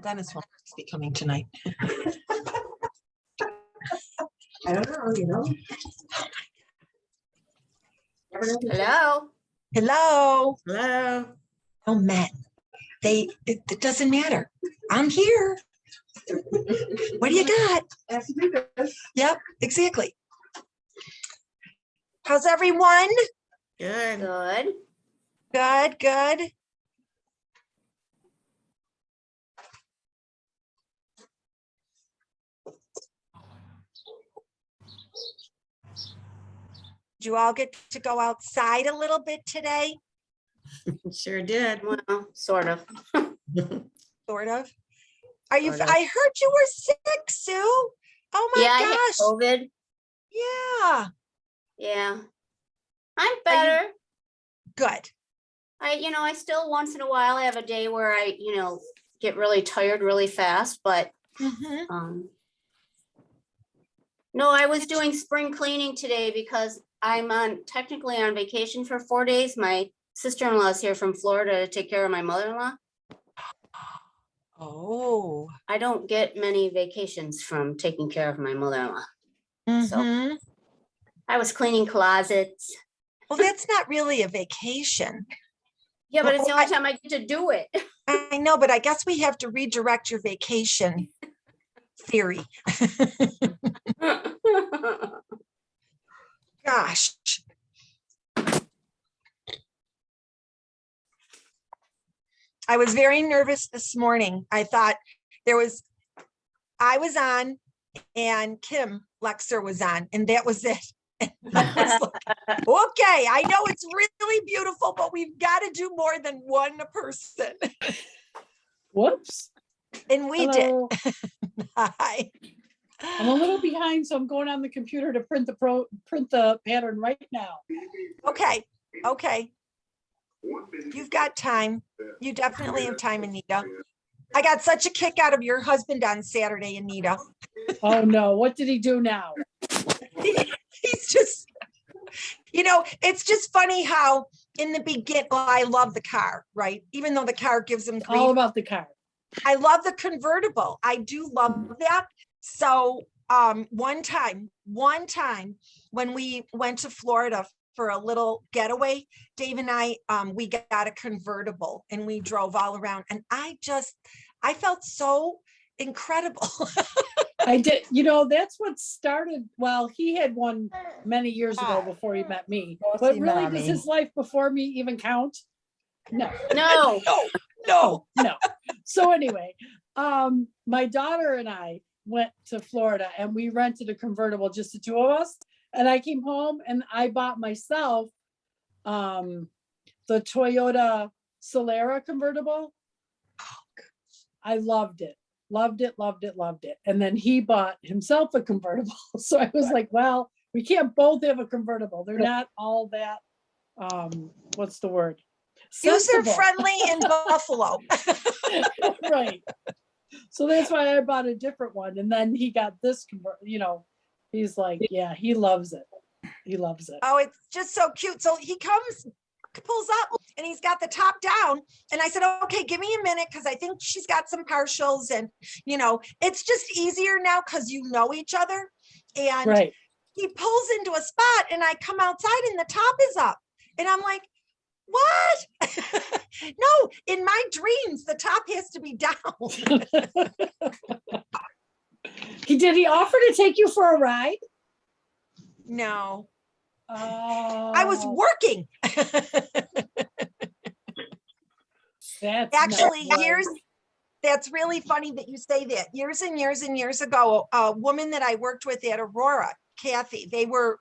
Dennis won't be coming tonight. I don't know, you know. Hello. Hello. Hello. Oh, men. It doesn't matter. I'm here. What do you got? Yep, exactly. How's everyone? Good. Good. Good, good. Did you all get to go outside a little bit today? Sure did. Well, sort of. Sort of. Are you? Sort of. I heard you were sick, Sue. Oh my Yeah, I had gosh. COVID. Yeah. Yeah. I'm better. Good. I still once in a while I have a day where I, get really tired really fast, but Mhm. no, I was doing spring cleaning today because I'm technically on vacation for 4 days. My sister-in-law is here from Florida to take care of my mother-in-law. Oh. I don't get many vacations from taking care of my mother-in-law. So Mhm. I was cleaning closets. Well, that's not really a vacation. Yeah, but it's the only Well, time I get to do it. I know, but I guess we have to redirect your vacation theory. Gosh. I was very nervous this morning. I thought I was on and Kim Lexer was on, and that was it. And I was like, okay, I know it's really beautiful, but we've got to do more than one person. Whoops. And we Hello. did. Hi. I'm a little behind, so I'm going on the computer to print the pattern right now. Okay. Okay. You've got time. You definitely have time, Anita. I got such a kick out of your husband on Saturday, Anita. Oh no, what did he do now? He's just, it's just funny how in the beginning, well, I love the car, right? Even though the car gives him All grief. about the car. I love the convertible. I do love that. So one time when we went to Florida for a little getaway, Dave and I, we got a convertible and we drove all around, and I felt so incredible. I did, that's what started, well, he had one many years ago before he met me, but really does his life before me even count? No. No. No. So anyway, my daughter and I went to Florida and we rented a convertible, just the two of us. And I came home and I bought myself the Toyota Solara convertible. I loved it. Loved it. And then he bought himself a convertible. So I was like, well, we can't both have a convertible. They're not all that, what's the word? User Sensible. friendly in Buffalo. Right. So that's why I bought a different one. And then he got this, he's like, yeah, he loves it. He loves it. Oh, it's just so cute. So he pulls up and he's got the top down. And I said, okay, give me a minute, because I think she's got some partials, and it's just easier now because you know each other. And right. He pulls into a spot and I come outside and the top is up. And I'm like, what? No, in my dreams, the top has to be down. Did he offer to take you for a ride? No. Oh. I was working. That's actually right. That's really funny that you say that. Years and years and years ago, a woman that I worked with at Aurora, Kathy, they were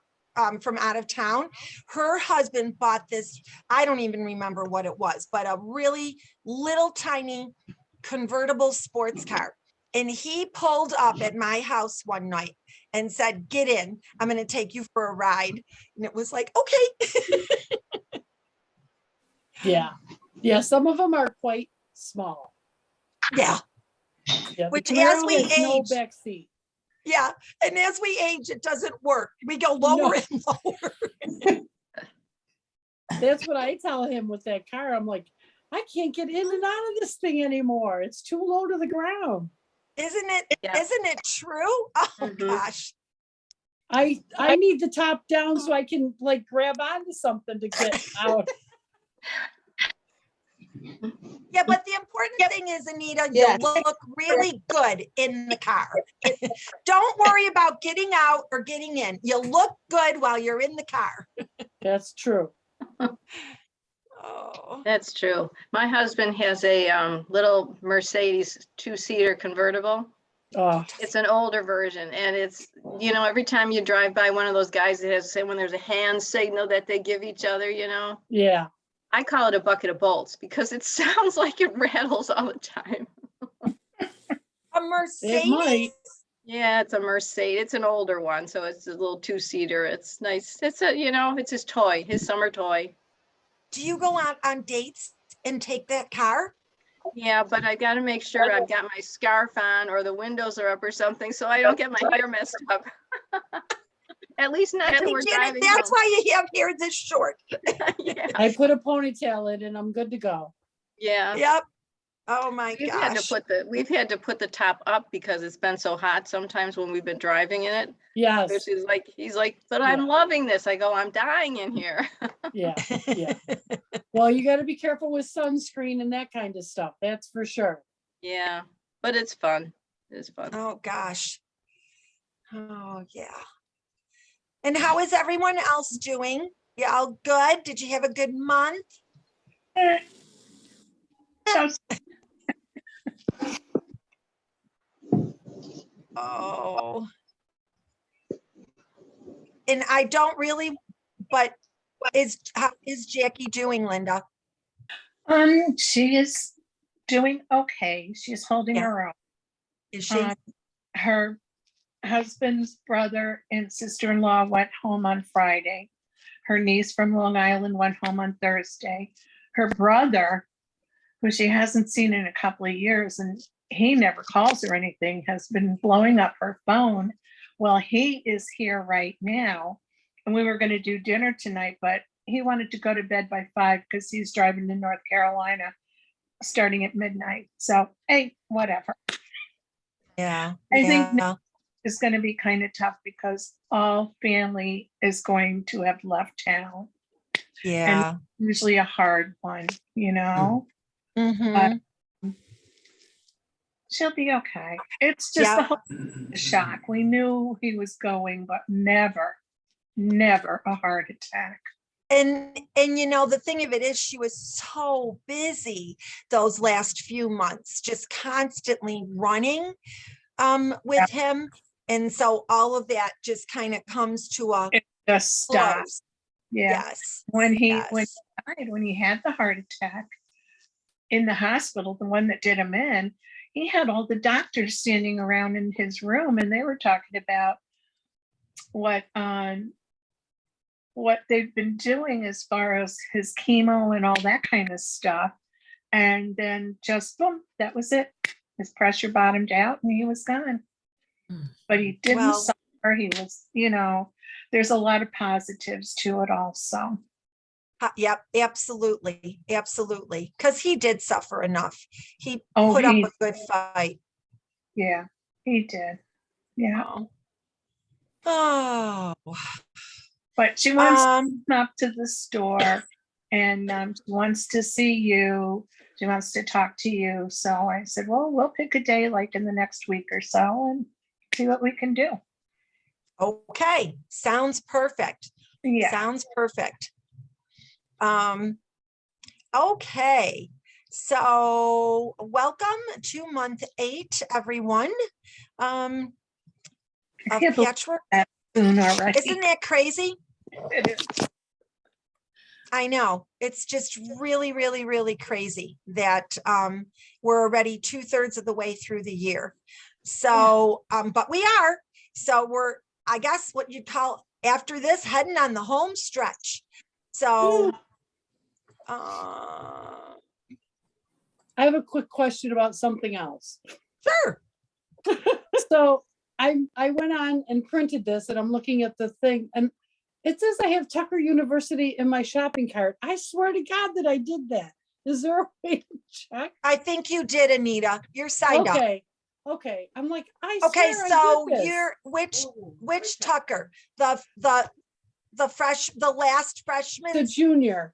from out of town. Her husband bought this, I don't even remember what it was, but a really little tiny convertible sports car. And he pulled up at my house one night and said, get in, I'm going to take you for a ride. And it was like, okay. Yeah. Yeah. Some of them are quite small. Yeah. Yeah. Which the as we Camaro has no age, back seat. yeah. And as we age, it doesn't work. We go lower and lower. That's what I tell him with that car. I'm like, I can't get in and out of this thing anymore. It's too low to the ground. Isn't it, Yeah. isn't it true? Oh, Mhm. gosh. I need the top down so I can like grab onto something to get out. Yeah, but the important thing is, Anita, you Yeah. look really good in the car. Don't worry about getting out or getting in. You look good while you're in the car. That's true. Oh, That's true. My husband has a little Mercedes two-seater convertible. Oh, It's an older version, and it's, every time you drive by one of those guys that has, say, when there's a hand signal that they give each other, yeah. I call it a bucket of bolts because it sounds like it rattles all the time. a Mercedes? might. Yeah, it's a Mercedes. It's an older one, so it's a little two-seater. It's nice. It's his toy, his summer toy. Do you go out on dates and take that car? Yeah, but I got to make sure I've got my scarf on or the windows are up or something so I don't get my hair messed up. At least not till See, we're Janet, driving that's home. why you have hair this short. Yeah. I put a ponytail in and I'm good to go. Yeah. Yep. Oh, my We've had gosh. to put the top up because it's been so hot sometimes when we've been driving in it. Yes. Which is he's like, but I'm loving this. I go, I'm dying in here. Yeah. Yeah. Well, you got to be careful with sunscreen and that kind of stuff. That's for sure. Yeah, but it's fun. It's fun. Oh, gosh. Oh, yeah. And how is everyone else doing? You all good? Did you have a good month? Oh. And I don't really, but how is Jackie doing, Linda? She is doing okay. She's holding Yeah. her own. Is she? Her husband's brother and sister-in-law went home on Friday. Her niece from Long Island went home on Thursday. Her brother, who she hasn't seen in a couple of years, and he never calls her anything, has been blowing up her phone. Well, he is here right now, and we were going to do dinner tonight, but he wanted to go to bed by 5 because he's driving to North Carolina starting at midnight. So, hey, whatever. Yeah. I think it's going to be kind of tough because all family is going to have left town. Yeah. Usually a hard one, Mhm. She'll be okay. It's just the whole shock. We knew he was going, but never a heart attack. And the thing of it is, she was so busy those last few months, just constantly running with him. And so all of that just kind of comes to a Just stop. close. Yeah. Yes. When he Yes. when he had the heart attack in the hospital, the one that did him in, he had all the doctors standing around in his room, and they were talking about what they've been doing as far as his chemo and all that kind of stuff. And then just boom, that was it. His pressure bottomed out and he was gone. But he didn't Well- suffer. He was, there's a lot of positives to it also. Yep, absolutely. Absolutely. Because he did suffer enough. He Oh, put up he- a good fight. Yeah, he did. Yeah. Oh. But she wants to Um, come up to the store and she wants to see you. She wants to talk to you. So I said, well, we'll pick a day like in the next week or so and see what we can do. okay. Sounds perfect. Yeah. Sounds perfect. Okay. So welcome to month 8, everyone. Of I can't believe Patchwork. that soon already. Isn't that crazy? It is. I know. It's just really, really, really crazy that we're already 2/3 of the way through the year. So, but we are. So we're, I guess, what you'd call after this, heading on the home stretch. So, I have a quick question about something else. sure. So I went on and printed this and I'm looking at the thing and it says I have Tucker University in my shopping cart. I swear to God that I did that. Is there a way to check? I think you did, Anita. You're signed up. Okay, okay. I'm like, I Okay, swear I so did this. you're, which Tucker? The last freshman? The junior.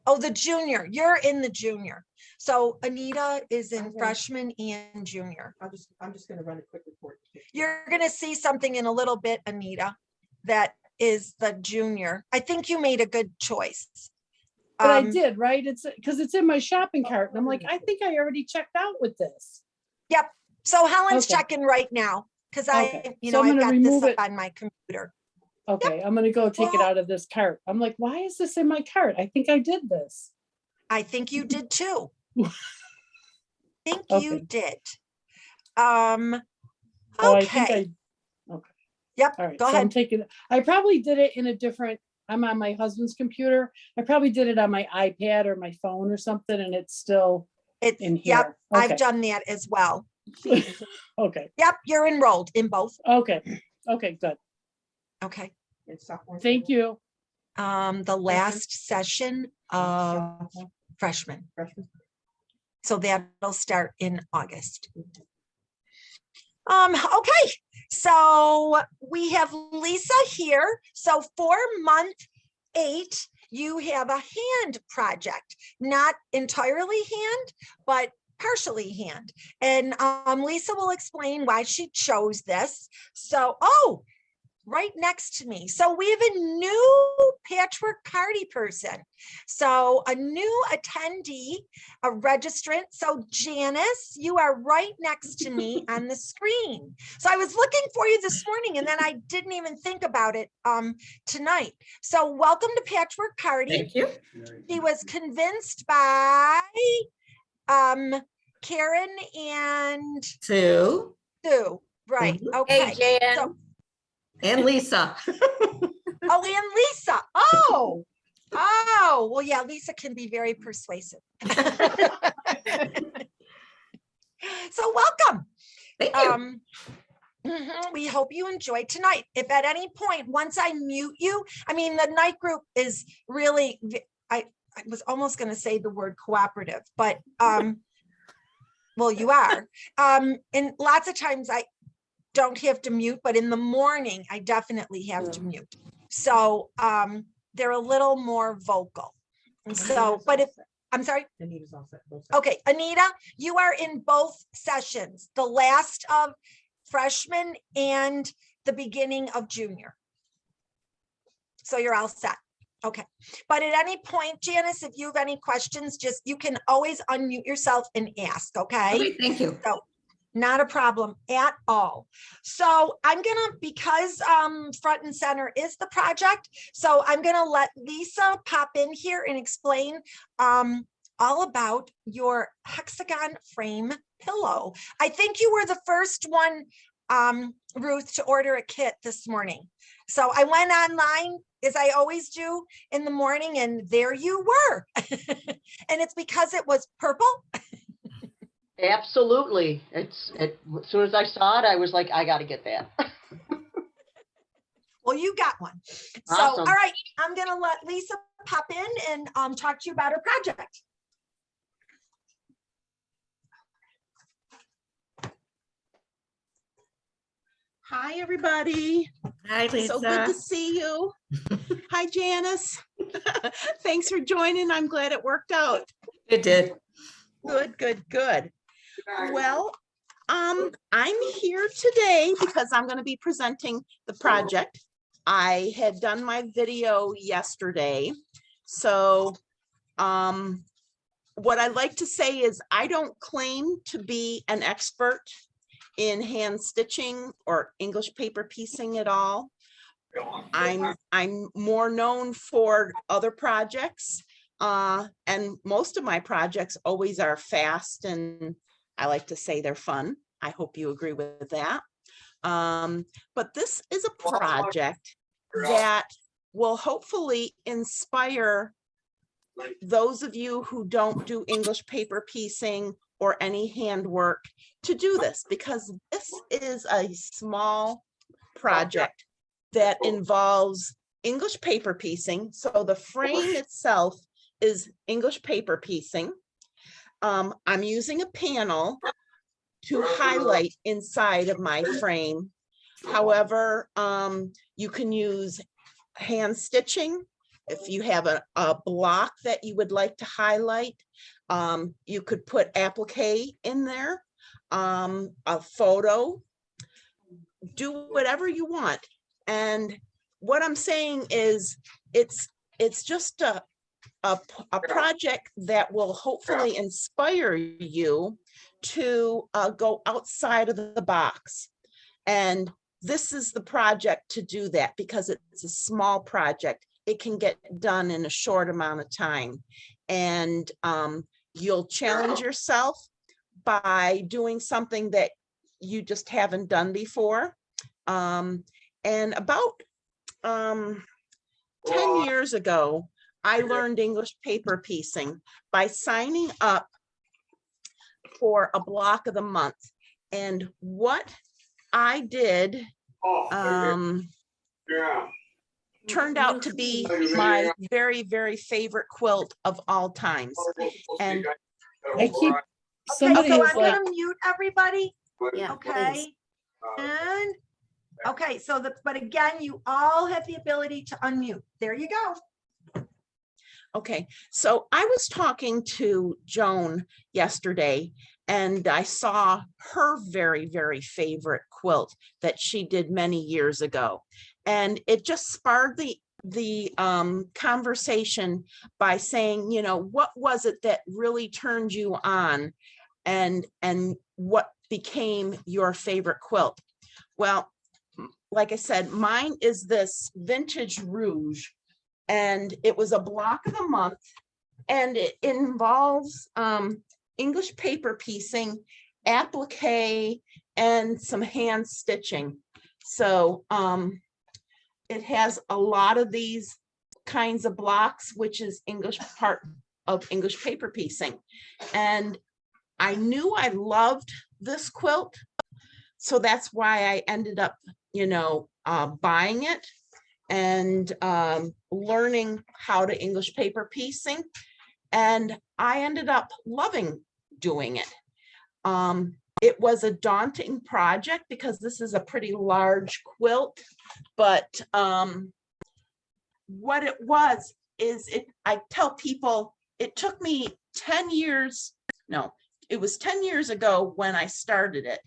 Oh, the junior. You're in the junior. So Anita is in Okay. freshman and junior. I'm just gonna run a quick report. You're gonna see something in a little bit, Anita, that is the junior. I think you made a good choice. But I did, right? It's because it's in my shopping cart. And I'm like, I think I already checked out with this. Yep. So Helen's Okay. checking right now because Okay. you So know, I'm I've gonna got this remove up it. on my computer. Okay, I'm gonna go take it Well- out of this cart. I'm like, why is this in my cart? I think I did this. I think you did too. Think Okay. you did. Oh, I think Okay. okay. Yep. All right, Go so I'm ahead. taking, I probably did it in a different, I'm on my husband's computer. I probably did it on my iPad or my phone or something, and it's still It's, in yep, here. I've Okay, done that as well. okay, Yep, you're enrolled in both. okay, okay, good. Okay. Thank you. The last session of freshmen. So that'll start in August. Okay, so we have Lisa here. So for month 8, you have a hand project, not entirely hand, but partially hand. And Lisa will explain why she chose this. So, oh, right next to me. So we have a new Patchwork Party person. So a new attendee, a registrant. So Janice, you are right next to me on the screen. So I was looking for you this morning and then I didn't even think about it tonight. So welcome to Patchwork Party. Thank you. She was convinced by Karen and Sue Sue. Right. Mhm. Okay. Hey, Jan. So, and Lisa. oh, and Lisa. Oh, well, yeah, Lisa can be very persuasive. So welcome. Thank you. We hope you enjoyed tonight. If at any point, once I mute you, I mean, the night group is really, I was almost going to say the word cooperative, but well, you are. And lots of times I don't have to mute, but in the morning, I definitely have to mute. So they're a little more vocal. And so, but if, I'm sorry. Anita's all set. Both Okay, Anita, you are in both sessions, the last of freshman and the beginning of junior. So you're all set. Okay, but at any point, Janice, if you have any questions, just, you can always unmute yourself and ask, okay? Okay, thank you. So not a problem at all. So I'm gonna, because front and center is the project, so I'm gonna let Lisa pop in here and explain all about your hexagon frame pillow. I think you were the first one, Ruth, to order a kit this morning. So I went online, as I always do in the morning, and there you were. And it's because it was purple. Absolutely. As soon as I saw it, I was like, I got to get that. Well, you got one. So, Awesome. all right, I'm gonna let Lisa pop in and talk to you about her project. Hi, everybody. Hi, So good to Lisa. see you. Hi, Janice. Thanks for joining. I'm glad it worked out. It did. Good, good, good. Well, I'm here today because I'm going to be presenting the project. I had done my video yesterday. So what I like to say is I don't claim to be an expert in hand stitching or English paper piecing at all. I'm more known for other projects, and most of my projects always are fast, and I like to say they're fun. I hope you agree with that. But this is a project that will hopefully inspire those of you who don't do English paper piecing or any handwork to do this, because this is a small project that involves English paper piecing. So the frame itself is English paper piecing. I'm using a panel to highlight inside of my frame. However, you can use hand stitching. If you have a block that you would like to highlight, you could put applique in there, a photo, do whatever you want. And what I'm saying is it's just a project that will hopefully inspire you to go outside of the box. And this is the project to do that, because it's a small project. It can get done in a short amount of time. And you'll challenge yourself by doing something that you just haven't done before. And about 10 years ago, I learned English paper piecing by signing up for a block of the month. And what I did turned out to be my very, very favorite quilt of all times. And I keep, Okay, somebody so is I'm like, gonna mute everybody. Yeah, Okay. please. And, okay, so but again, you all have the ability to unmute. There you go. okay, so I was talking to Joan yesterday, and I saw her very, very favorite quilt that she did many years ago. And it just sparked the conversation by saying, you know, what was it that really turned you on, and what became your favorite quilt? Well, like I said, mine is this vintage rouge, and it was a block of the month, and it involves English paper piecing, applique, and some hand stitching. So it has a lot of these kinds of blocks, which is part of English paper piecing. And I knew I loved this quilt, so that's why I ended up, you know, buying it and learning how to English paper piecing. And I ended up loving doing it. It was a daunting project because this is a pretty large quilt, but what it was is I tell people it took me 10 years. No, it was 10 years ago when I started it.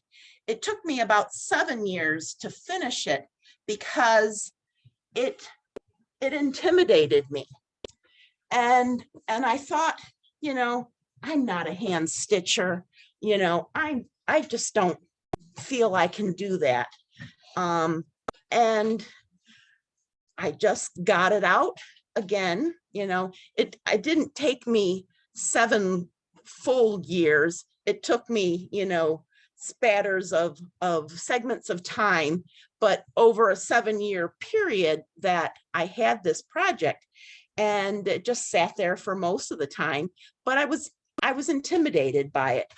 It took me about 7 years to finish it because it intimidated me. And I thought, you know, I'm not a hand stitcher, you know, I just don't feel I can do that. And I just got it out again, you know, it didn't take me 7 full years. It took me, you know, spatters of segments of time, but over a 7-year period that I had this project, and it just sat there for most of the time, but I was intimidated by it.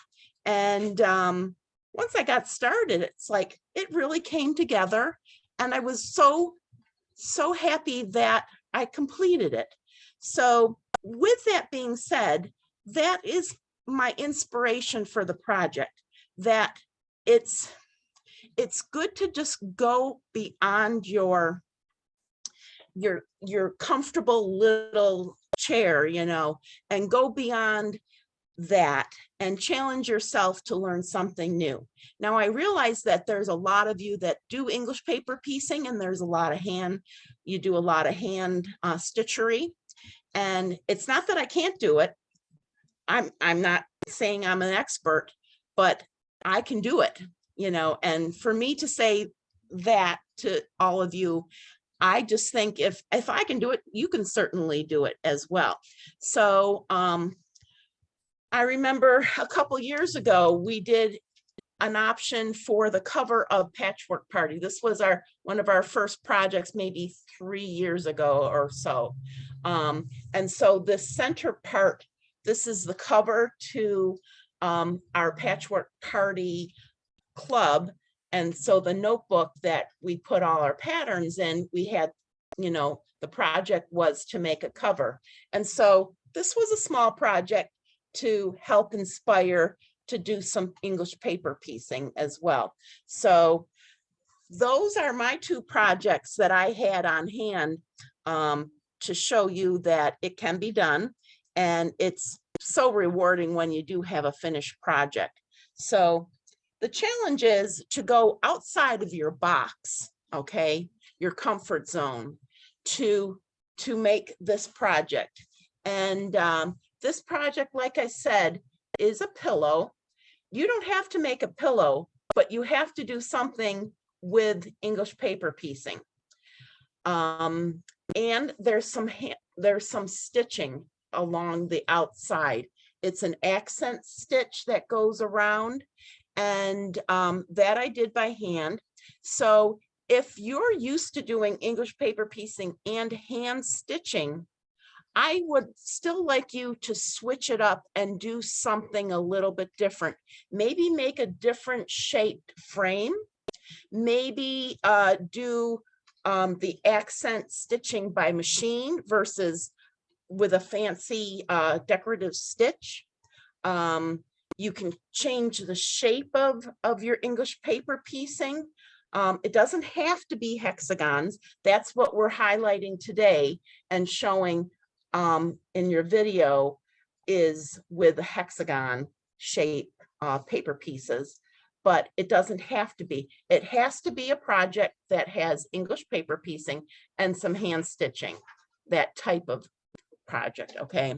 And once I got started, it's like it really came together, and I was so happy that I completed it. So with that being said, that is my inspiration for the project, that it's good to just go beyond your comfortable little chair, you know, and go beyond that and challenge yourself to learn something new. Now, I realize that there's a lot of you that do English paper piecing, and there's a lot of you do a lot of hand stitchery. And it's not that I can't do it. I'm not saying I'm an expert, but I can do it, you know. And for me to say that to all of you, I just think if I can do it, you can certainly do it as well. So I remember a couple years ago, we did an option for the cover of Patchwork Party. This was one of our first projects, maybe 3 years ago or so. And so the center part, this is the cover to our Patchwork Party club. And so the notebook that we put all our patterns in, we had, you know, the project was to make a cover. And so this was a small project to help inspire to do some English paper piecing as well. So those are my two projects that I had on hand to show you that it can be done. And it's so rewarding when you do have a finished project. So the challenge is to go outside of your box, okay, your comfort zone, to make this project. And this project, like I said, is a pillow. You don't have to make a pillow, but you have to do something with English paper piecing. And there's some stitching along the outside. It's an accent stitch that goes around, and that I did by hand. So if you're used to doing English paper piecing and hand stitching, I would still like you to switch it up and do something a little bit different. Maybe make a different shaped frame. Maybe do the accent stitching by machine versus with a fancy decorative stitch. You can change the shape of your English paper piecing. It doesn't have to be hexagons. That's what we're highlighting today and showing in your video is with a hexagon shape paper pieces, but it doesn't have to be. It has to be a project that has English paper piecing and some hand stitching, that type of project, okay?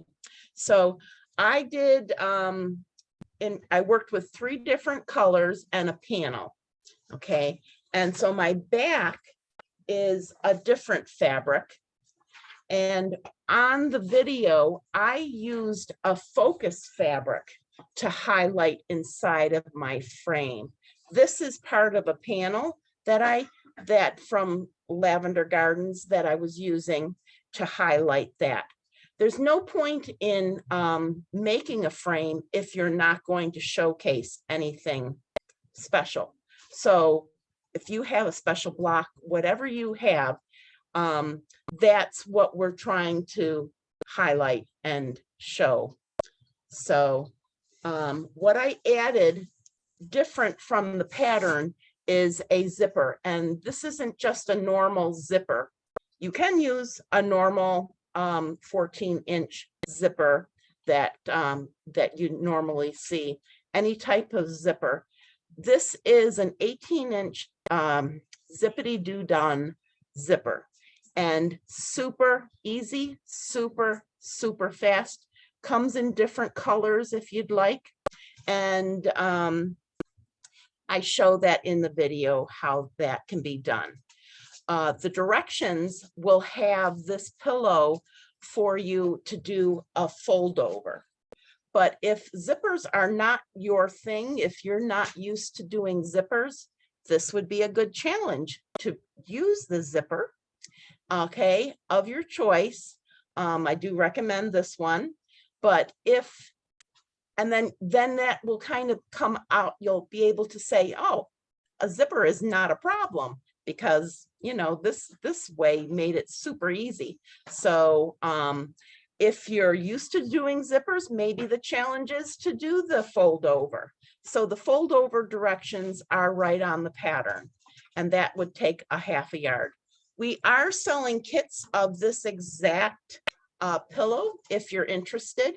So I did, I worked with 3 different colors and a panel, okay? And so my back is a different fabric. And on the video, I used a focus fabric to highlight inside of my frame. This is part of a panel that from Lavender Gardens that I was using to highlight that. There's no point in making a frame if you're not going to showcase anything special. So if you have a special block, whatever you have, that's what we're trying to highlight and show. So what I added different from the pattern is a zipper, and this isn't just a normal zipper. You can use a normal 14-inch zipper that you normally see, any type of zipper. This is an 18-inch zippity-doo-dah zipper, and super easy, super fast. Comes in different colors if you'd like, and I show that in the video how that can be done. The directions will have this pillow for you to do a fold over. But if zippers are not your thing, if you're not used to doing zippers, this would be a good challenge to use the zipper, okay, of your choice. I do recommend this one, but and then that will kind of come out, you'll be able to say, oh, a zipper is not a problem, because you know this way made it super easy. So if you're used to doing zippers, maybe the challenge is to do the fold over. So the fold over directions are right on the pattern, and that would take a ½ yard. We are selling kits of this exact pillow if you're interested.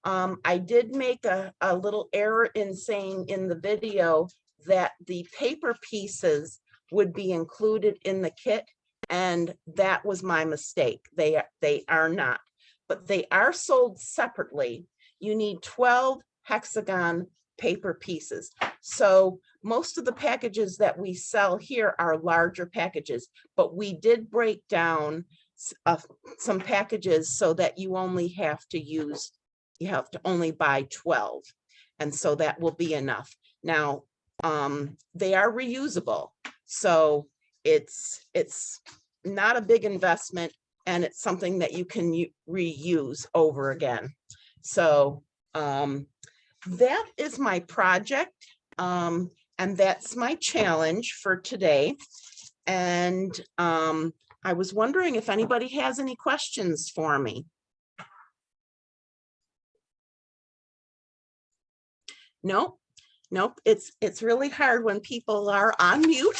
I did make a little error in saying in the video that the paper pieces would be included in the kit, and that was my mistake. They are not, but they are sold separately. You need 12 hexagon paper pieces. So most of the packages that we sell here are larger packages, but we did break down some packages so that you only have to only buy 12. And so that will be enough. Now, they are reusable. So it's not a big investment, and it's something that you can reuse over again. So that is my project, and that's my challenge for today. And I was wondering if anybody has any questions for me. Nope, nope. It's really hard when people are on mute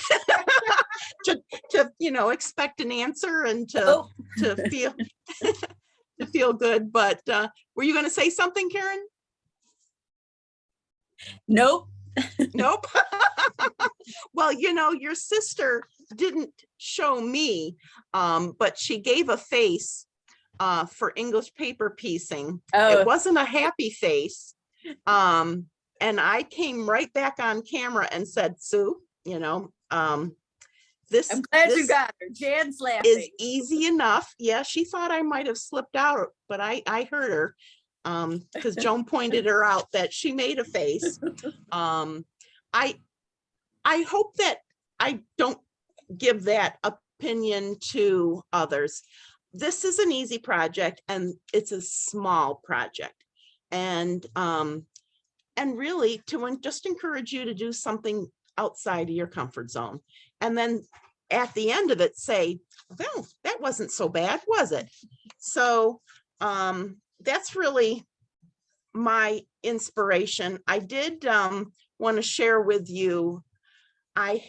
to expect an answer and Oh, to feel to feel good. But were you going to say something, Karen? nope. Nope. Well, your sister didn't show me, but she gave a face for English paper piecing. Oh, It wasn't a happy face. And I came right back on camera and said, Sue, this, I'm glad you this got her. Jan's is laughing. easy enough. Yeah, she thought I might have slipped out, but I heard her. Because Joan pointed her out that she made a face. I hope that I don't give that opinion to others. This is an easy project and it's a small project. And really to just encourage you to do something outside of your comfort zone. And then at the end of it, say, well, that wasn't so bad, was it? So that's really my inspiration. I did want to share with you, I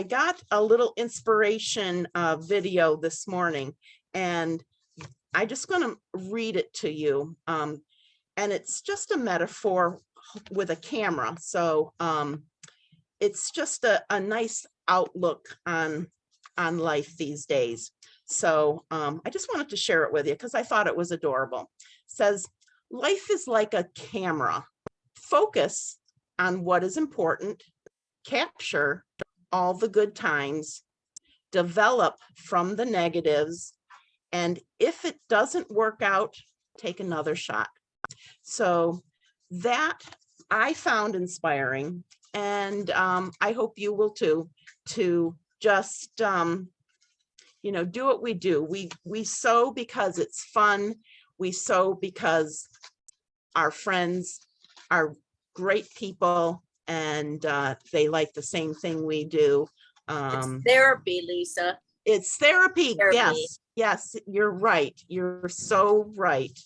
got a little inspiration video this morning, and I just going to read it to you. And it's just a metaphor with a camera. So it's just a nice outlook on life these days. So I just wanted to share it with you because I thought it was adorable. It says, life is like a camera. Focus on what is important, capture all the good times, develop from the negatives, and if it doesn't work out, take another shot. So that I found inspiring, and I hope you will too, to just do what we do. We sew because it's fun. We sew because our friends are great people and they like the same thing we do. It's therapy, Lisa. It's therapy. Therapy. Yes, you're right. You're so right.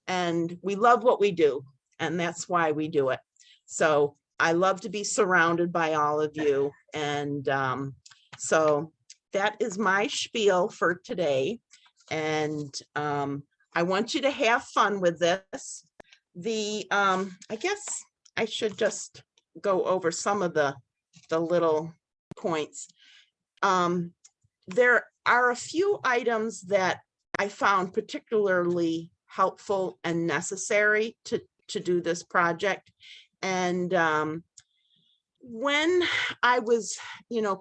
And we love what we do, and that's why we do it. So I love to be surrounded by all of you. And so that is my spiel for today. And I want you to have fun with this. I guess I should just go over some of the little points. There are a few items that I found particularly helpful and necessary to do this project. And when I was,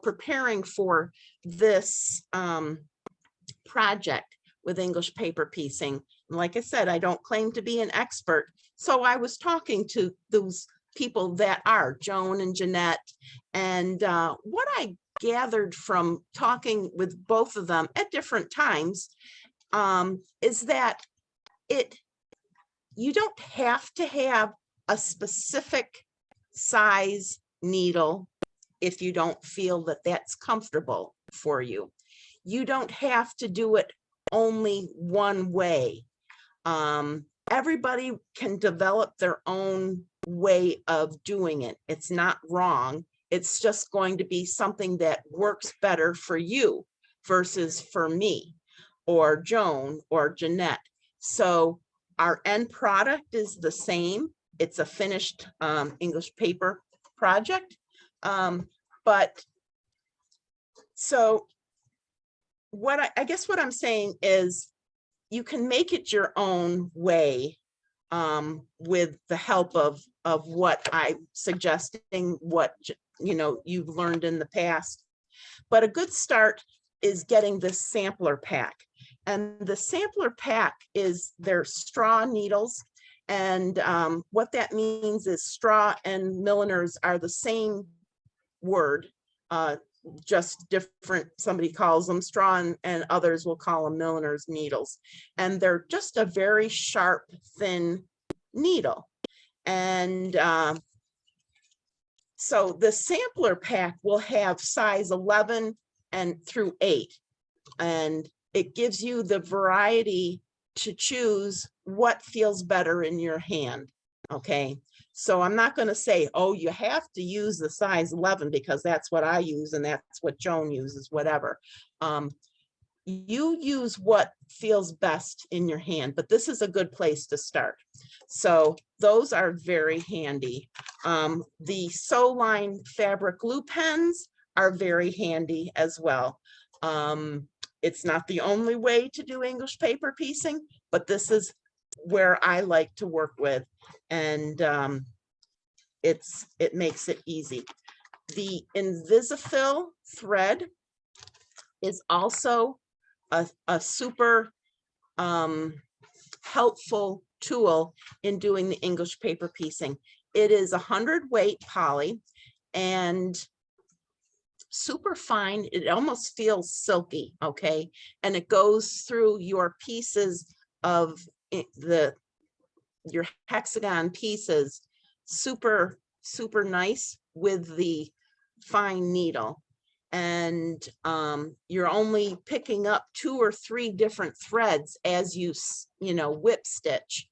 preparing for this project with English paper piecing, like I said, I don't claim to be an expert. So I was talking to those people that are, Joan and Jeanette, and what I gathered from talking with both of them at different times is that you don't have to have a specific size needle if you don't feel that that's comfortable for you. You don't have to do it only one way. Everybody can develop their own way of doing it. It's not wrong. It's just going to be something that works better for you versus for me or Joan or Jeanette. So our end product is the same. It's a finished English paper project. But so what I guess what I'm saying is you can make it your own way with the help of what I'm suggesting, what you've learned in the past. But a good start is getting this sampler pack. And the sampler pack is their straw needles. And what that means is straw and milliners are the same word, just different. Somebody calls them straw and others will call them milliners needles. And they're just a very sharp, thin needle. And so the sampler pack will have size 11 and through 8. And it gives you the variety to choose what feels better in your hand. Okay. So I'm not going to say, oh, you have to use the size 11 because that's what I use and that's what Joan uses, whatever. You use what feels best in your hand, but this is a good place to start. So those are very handy. The Sew Line fabric glue pens are very handy as well. It's not the only way to do English paper piecing, but this is where I like to work with, and it makes it easy. The Invisifil thread is also a super helpful tool in doing the English paper piecing. It is 100 weight poly and super fine. It almost feels silky, okay? And it goes through your pieces of your hexagon pieces super nice with the fine needle. And you're only picking up 2 or 3 different threads as you whip stitch.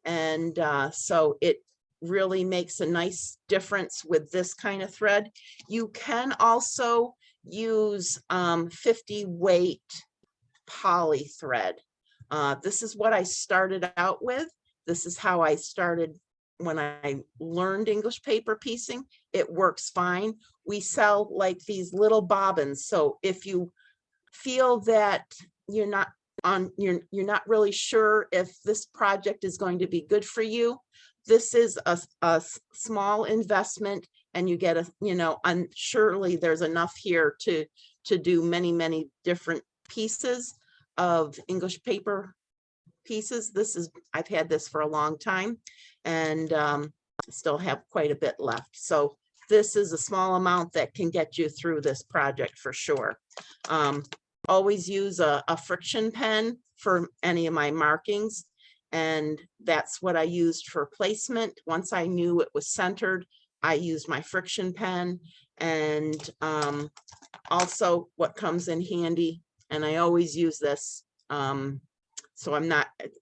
And so it really makes a nice difference with this kind of thread. You can also use 50 weight poly thread. This is what I started out with. This is how I started when I learned English paper piecing. It works fine. We sell like these little bobbins. So if you feel that you're not really sure if this project is going to be good for you, this is a small investment, and you get and surely there's enough here to do many different pieces of English paper pieces. I've had this for a long time, and still have quite a bit left. So this is a small amount that can get you through this project for sure. Always use a friction pen for any of my markings, and that's what I used for placement. Once I knew it was centered, I used my friction pen. And also what comes in handy, and I always use this, so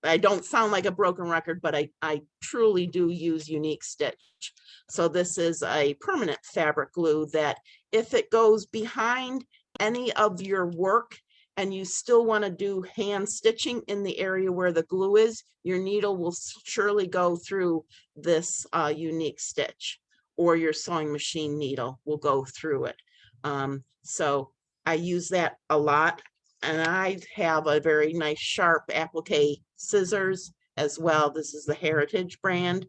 I don't sound like a broken record, but I truly do use Unique Stitch. So this is a permanent fabric glue that if it goes behind any of your work and you still want to do hand stitching in the area where the glue is, your needle will surely go through this Unique Stitch, or your sewing machine needle will go through it. So I use that a lot. And I have a very nice sharp applique scissors as well. This is the Heritage brand.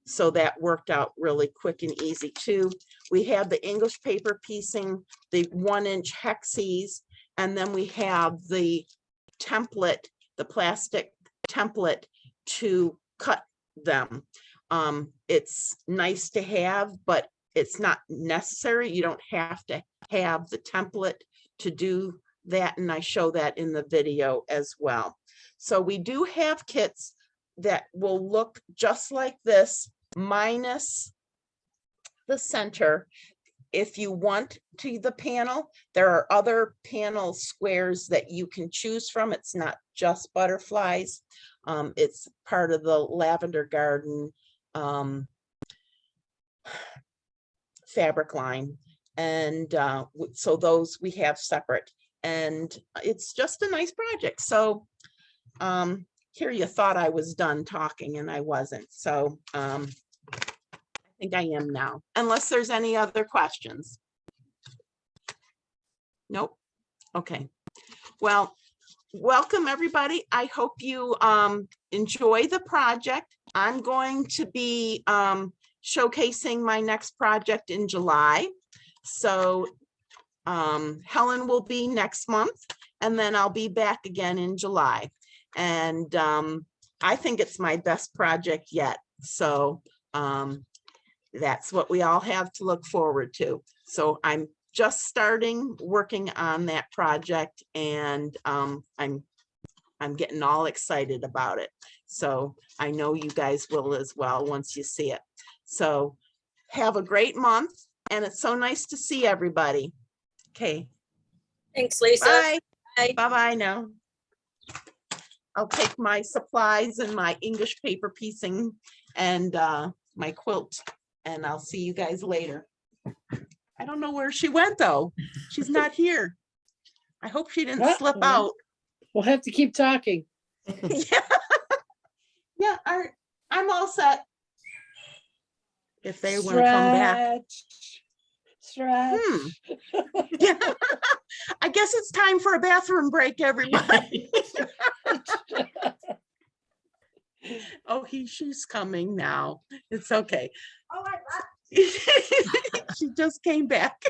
So that worked out really quick and easy too. We have the English paper piecing, the 1-inch hexes, and then we have the template, the plastic template to cut them. It's nice to have, but it's not necessary. You don't have to have the template to do that, and I show that in the video as well. So we do have kits that will look just like this, minus the center. If you want to the panel, there are other panel squares that you can choose from. It's not just butterflies. It's part of the Lavender Garden fabric line. And so those we have separate. And it's just a nice project. So here you thought I was done talking, and I wasn't. So I think I am now, unless there's any other questions. Nope. Okay. Well, welcome everybody. I hope you enjoy the project. I'm going to be showcasing my next project in July. So Helen will be next month, and then I'll be back again in July. And I think it's my best project yet. So that's what we all have to look forward to. So I'm just starting working on that project, and I'm getting all excited about it. So I know you guys will as well once you see it. So have a great month, and it's so nice to see everybody. Okay. Thanks, Lisa. Bye. Bye. Bye-bye now. I'll take my supplies and my English paper piecing and my quilt, and I'll see you guys later. I don't know where she went though. She's not here. I hope she didn't slip out. We'll have to keep talking. Yeah. Yeah, I'm all set. If they want to come back. Stretch. Yeah. I guess it's time for a bathroom break, everybody. Oh, she's coming now. It's okay. Oh, She just came back.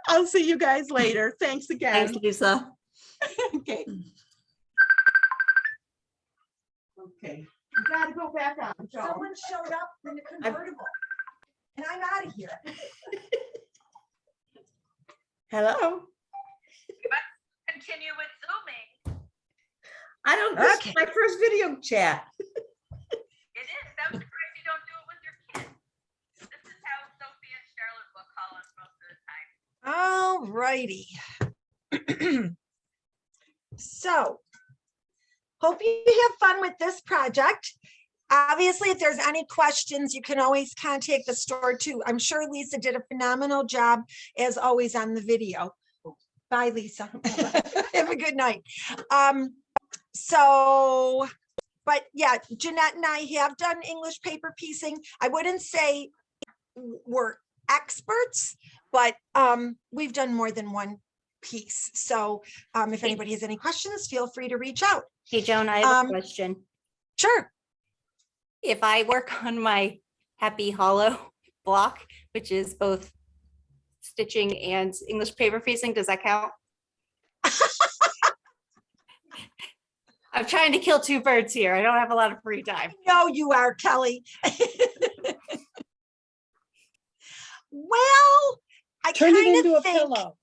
I'll see you guys later. Thanks again. Thanks, Lisa. Okay. Okay. You gotta go back on, Joe. someone showed up in the convertible. And I'm out of here. Hello. Continue with Zooming. I don't, this Okay. is my first video chat. It is. I'm surprised you don't do it with your kids. This is how Sophie and Charlotte will call us most of the time. All righty. So, hope you have fun with this project. Obviously, if there's any questions, you can always contact the store too. I'm sure Lisa did a phenomenal job as always on the video. Bye, Lisa. Have a good night. But yeah, Jeanette and I have done English paper piecing. I wouldn't say we're experts, but we've done more than one piece. So if anybody has any questions, feel free to reach out. Hey, Joan, I have a Um, question. Sure. If I work on my Happy Hollow block, which is both stitching and English paper piecing, does that count? I'm trying to kill two birds here. I don't have a lot of free time. No, you are, Kelly. Well, I Turn it kind into a of think, pillow.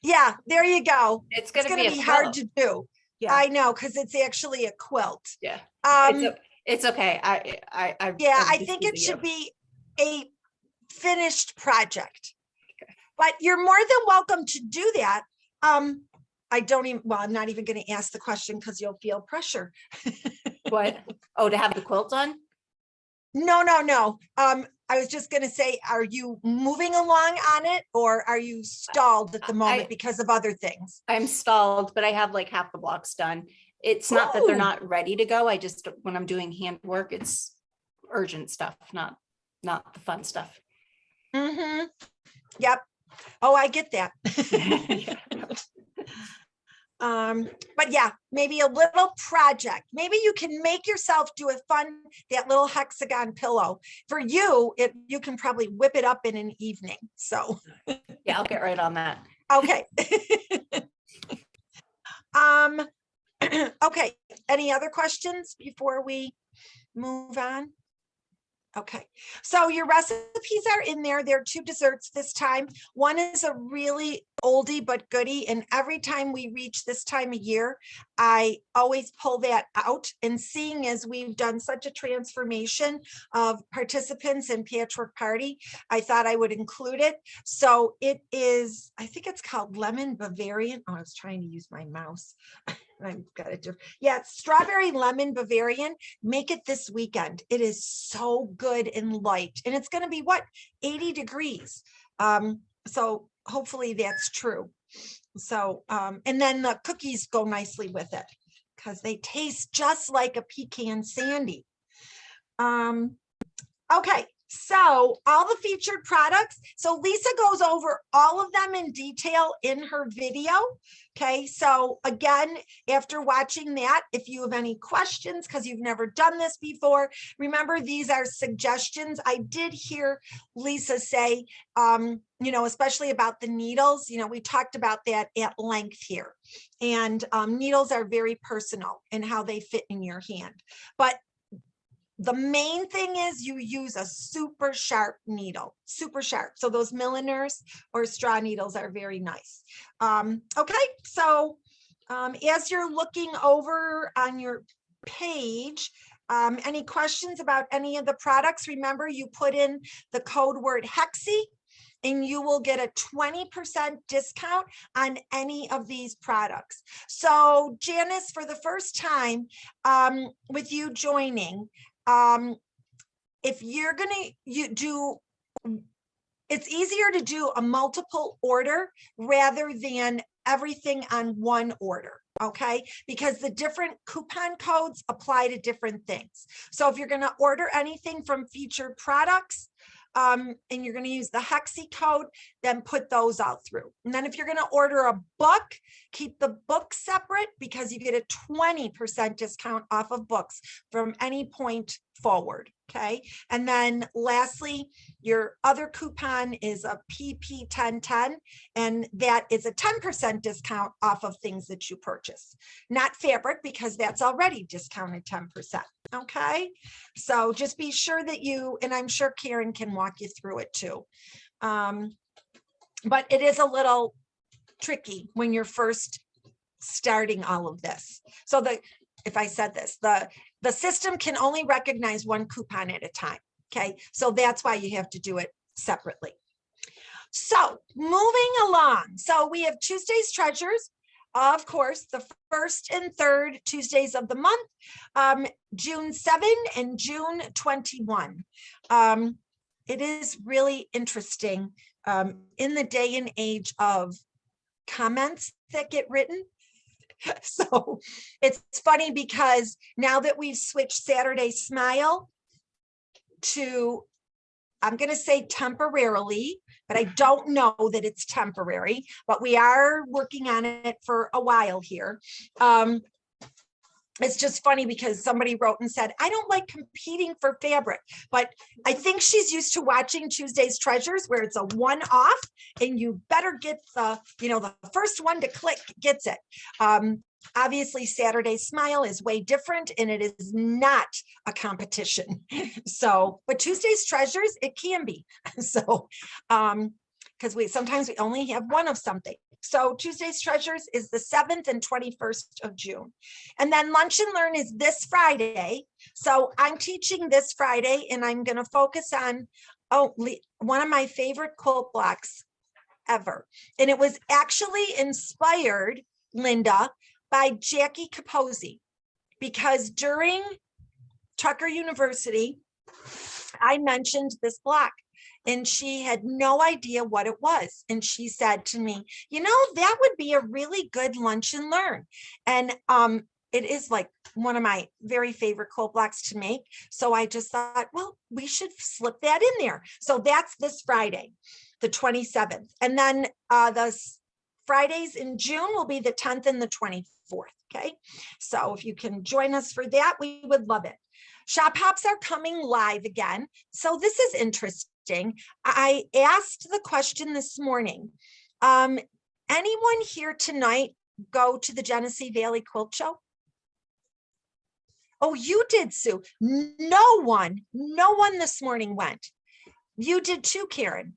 yeah, there you go. It's It's gonna gonna be be a hard pillow. to do. Yeah, I know, because it's actually a quilt. yeah. Um, It's okay. yeah, I'm I just think it teasing should you. be a finished project. But you're more than welcome to do that. I don't even, well, I'm not even gonna ask the question because you'll feel pressure. What? Oh, to have the quilt on? No, no, no. I was just gonna say, are you moving along on it or are you stalled at the moment because of other things? I'm stalled, but I have like half the blocks done. It's not that they're Ooh. not ready to go. I just, when I'm doing handwork, it's urgent stuff, not the fun stuff. Mm-hmm. Yep. Oh, I get that. But yeah, maybe a little project. Maybe you can make yourself do that little hexagon pillow. For you, you can probably whip it up in an evening. So, Yeah, I'll get right on that. okay. Okay. Any other questions before we move on? Okay, so your recipes are in there. There are 2 desserts this time. One is a really oldie but goodie, and every time we reach this time of year, I always pull that out. And seeing as we've done such a transformation of participants in Patchwork Party, I thought I would include it. So it is, I think it's called Lemon Bavarian. Oh, I was trying to use my mouse. I've got it. Yeah, it's strawberry lemon Bavarian. Make it this weekend. It is so good and light. And it's going to be what? 80 degrees. So hopefully that's true. So, and then the cookies go nicely with it because they taste just like a pecan sandy. Okay. So all the featured products. So Lisa goes over all of them in detail in her video. Okay. So again, after watching that, if you have any questions, because you've never done this before, remember these are suggestions. I did hear Lisa say, especially about the needles, we talked about that at length here. And needles are very personal in how they fit in your hand. But the main thing is you use a super sharp needle, super sharp. So those milliners or straw needles are very nice. Okay, so as you're looking over on your page, any questions about any of the products? Remember, you put in the code word Hexy and you will get a 20% discount on any of these products. So Janice, for the first time, with you joining, if you're gonna it's easier to do a multiple order rather than everything on one order, okay? Because the different coupon codes apply to different things. So if you're gonna order anything from featured products, and you're gonna use the Hexi code, then put those out through. And then if you're gonna order a book, keep the book separate because you get a 20% discount off of books from any point forward, okay? And then lastly, your other coupon is a PP1010, and that is a 10% discount off of things that you purchase. Not fabric, because that's already discounted 10%, okay? So just be sure that and I'm sure Karen can walk you through it too. But it is a little tricky when you're first starting all of this. So if I said this, the system can only recognize one coupon at a time. Okay, so that's why you have to do it separately. So moving along. So we have Tuesday's Treasures, of course, the first and third Tuesdays of the month, June 7 and June 21. It is really interesting in the day and age of comments that get written. So it's funny because now that we've switched Saturday Smile to, I'm going to say temporarily, but I don't know that it's temporary, but we are working on it for a while here. It's just funny because somebody wrote and said, I don't like competing for fabric, but I think she's used to watching Tuesday's Treasures where it's a one-off and you better get the first one to click gets it. Obviously Saturday Smile is way different and it is not a competition. So, but Tuesday's Treasures, it can be. So, because sometimes we only have one of something. So Tuesday's Treasures is the 7th and 21st of June. And then Lunch and Learn is this Friday. So I'm teaching this Friday and I'm going to focus on one of my favorite quilt blocks ever. And it was actually inspired, Linda, by Jackie Capozzi, because during Tucker University, I mentioned this block. And she had no idea what it was. And she said to me, that would be a really good Lunch and Learn. And it is like one of my very favorite quilt blocks to make. So I just thought, well, we should slip that in there. So that's this Friday, the 27th. And then the Fridays in June will be the 10th and the 24th. Okay. So if you can join us for that, we would love it. Shop Hops are coming live again. So this is interesting. I asked the question this morning. Anyone here tonight go to the Genesee Valley Quilt Show? Oh, you did, Sue. No one this morning went. You did too, Karen.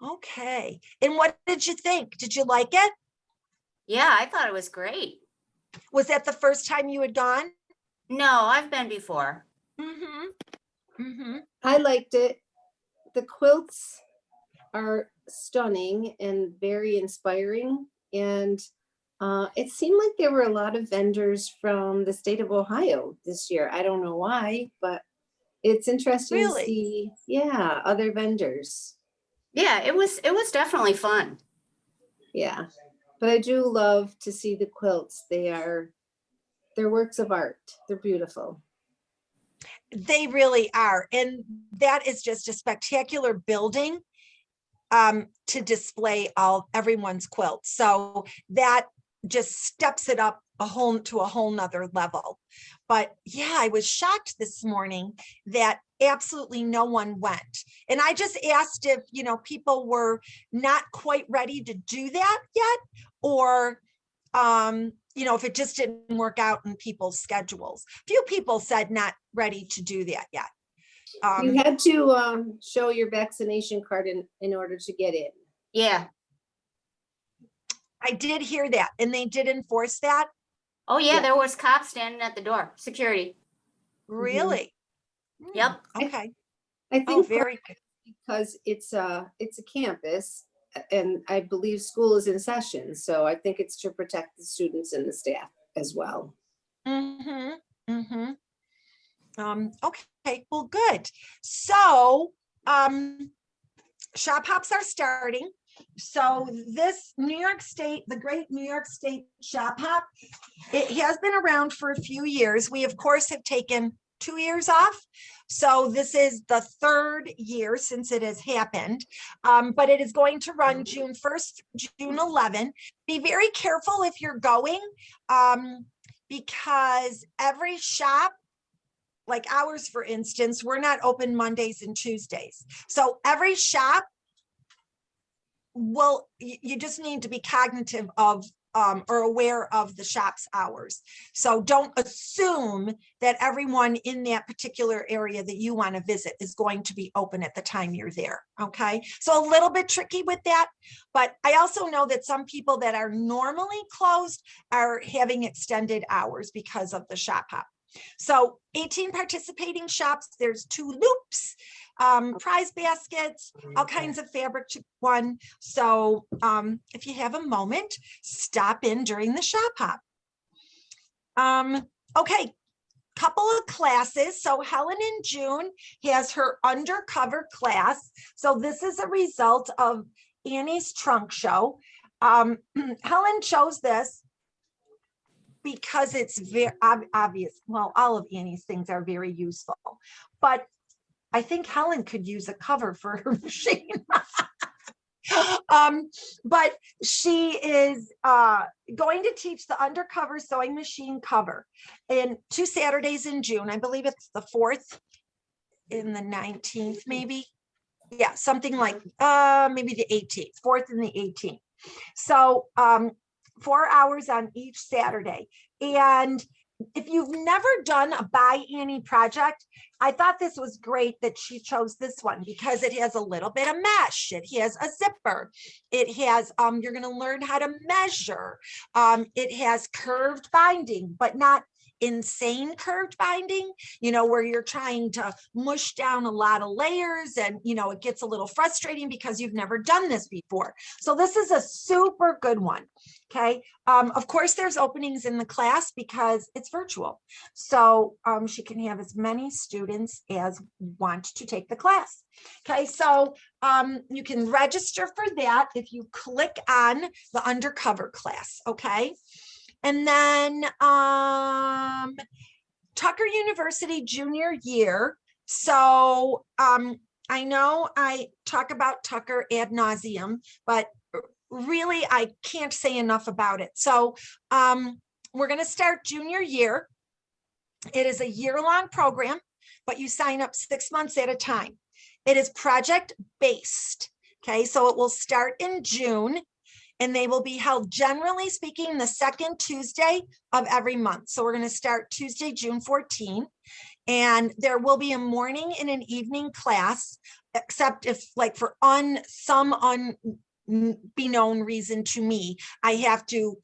Okay. And what did you think? Did you like it? Yeah, I thought it was great. Was that the first time you had gone? No, I've been before. Mm-hmm. Mm-hmm. I liked it. The quilts are stunning and very inspiring. And it seemed like there were a lot of vendors from the state of Ohio this year. I don't know why, but it's interesting to see, other vendors. Yeah, it was definitely fun. Yeah, but I do love to see the quilts. They're works of art. They're beautiful. They really are. And that is just a spectacular building to display everyone's quilts. So that just steps it up to a whole nother level. But yeah, I was shocked this morning that absolutely no one went. And I just asked if, people were not quite ready to do that yet, or if it just didn't work out in people's schedules. Few people said not ready to do that yet. You had to show your vaccination card in order to get in. Yeah. I did hear that, and they did enforce that. Oh yeah, there was cops standing at the door, security. Really? Yep. Okay. I think very good. because it's a campus and I believe school is in session. So I think it's to protect the students and the staff as well. Mm-hmm, mm-hmm. Okay, well, good. So, shop hops are starting. So this New York State, the Great New York State Shop Hop, it has been around for a few years. We, of course, have taken 2 years off. So this is the 3rd year since it has happened. But it is going to run June 1st, June 11. Be very careful if you're going, because every shop, like ours, for instance, we're not open Mondays and Tuesdays. So every shop, well, you just need to be cognitive of or aware of the shop's hours. So don't assume that everyone in that particular area that you want to visit is going to be open at the time you're there. Okay, so a little bit tricky with that, but I also know that some people that are normally closed are having extended hours because of the shop hop. So 18 participating shops, there's 2 loops, prize baskets, all kinds of fabric to one. So if you have a moment, stop in during the shop hop. Okay, couple of classes. So Helen in June has her undercover class. So this is a result of Annie's trunk show. Helen chose this because it's very obvious. Well, all of Annie's things are very useful, but I think Helen could use a cover for her machine. But she is going to teach the undercover sewing machine cover in 2 Saturdays in June. I believe it's the 4th and the 19th, maybe. Yeah, something like maybe the 18th, 4th and the 18th. So 4 hours on each Saturday. And if you've never done a By Annie project, I thought this was great that she chose this one because it has a little bit of mesh. It has a zipper. It has, you're going to learn how to measure. It has curved binding, but not insane curved binding, you know, where you're trying to mush down a lot of layers and, you know, it gets a little frustrating because you've never done this before. So this is a super good one. Okay. Of course, there's openings in the class because it's virtual. So she can have as many students as want to take the class. Okay. So you can register for that if you click on the undercover class. Okay. And then Tucker University junior year. So I know I talk about Tucker ad nauseum, but really I can't say enough about it. So we're going to start junior year. It is a year-long program, but you sign up 6 months at a time. It is project based. Okay, so it will start in June. And they will be held, generally speaking, the 2nd Tuesday of every month. So we're going to start Tuesday, June 14. And there will be a morning and an evening class, except if, like, for some unbeknown reason to me, I have to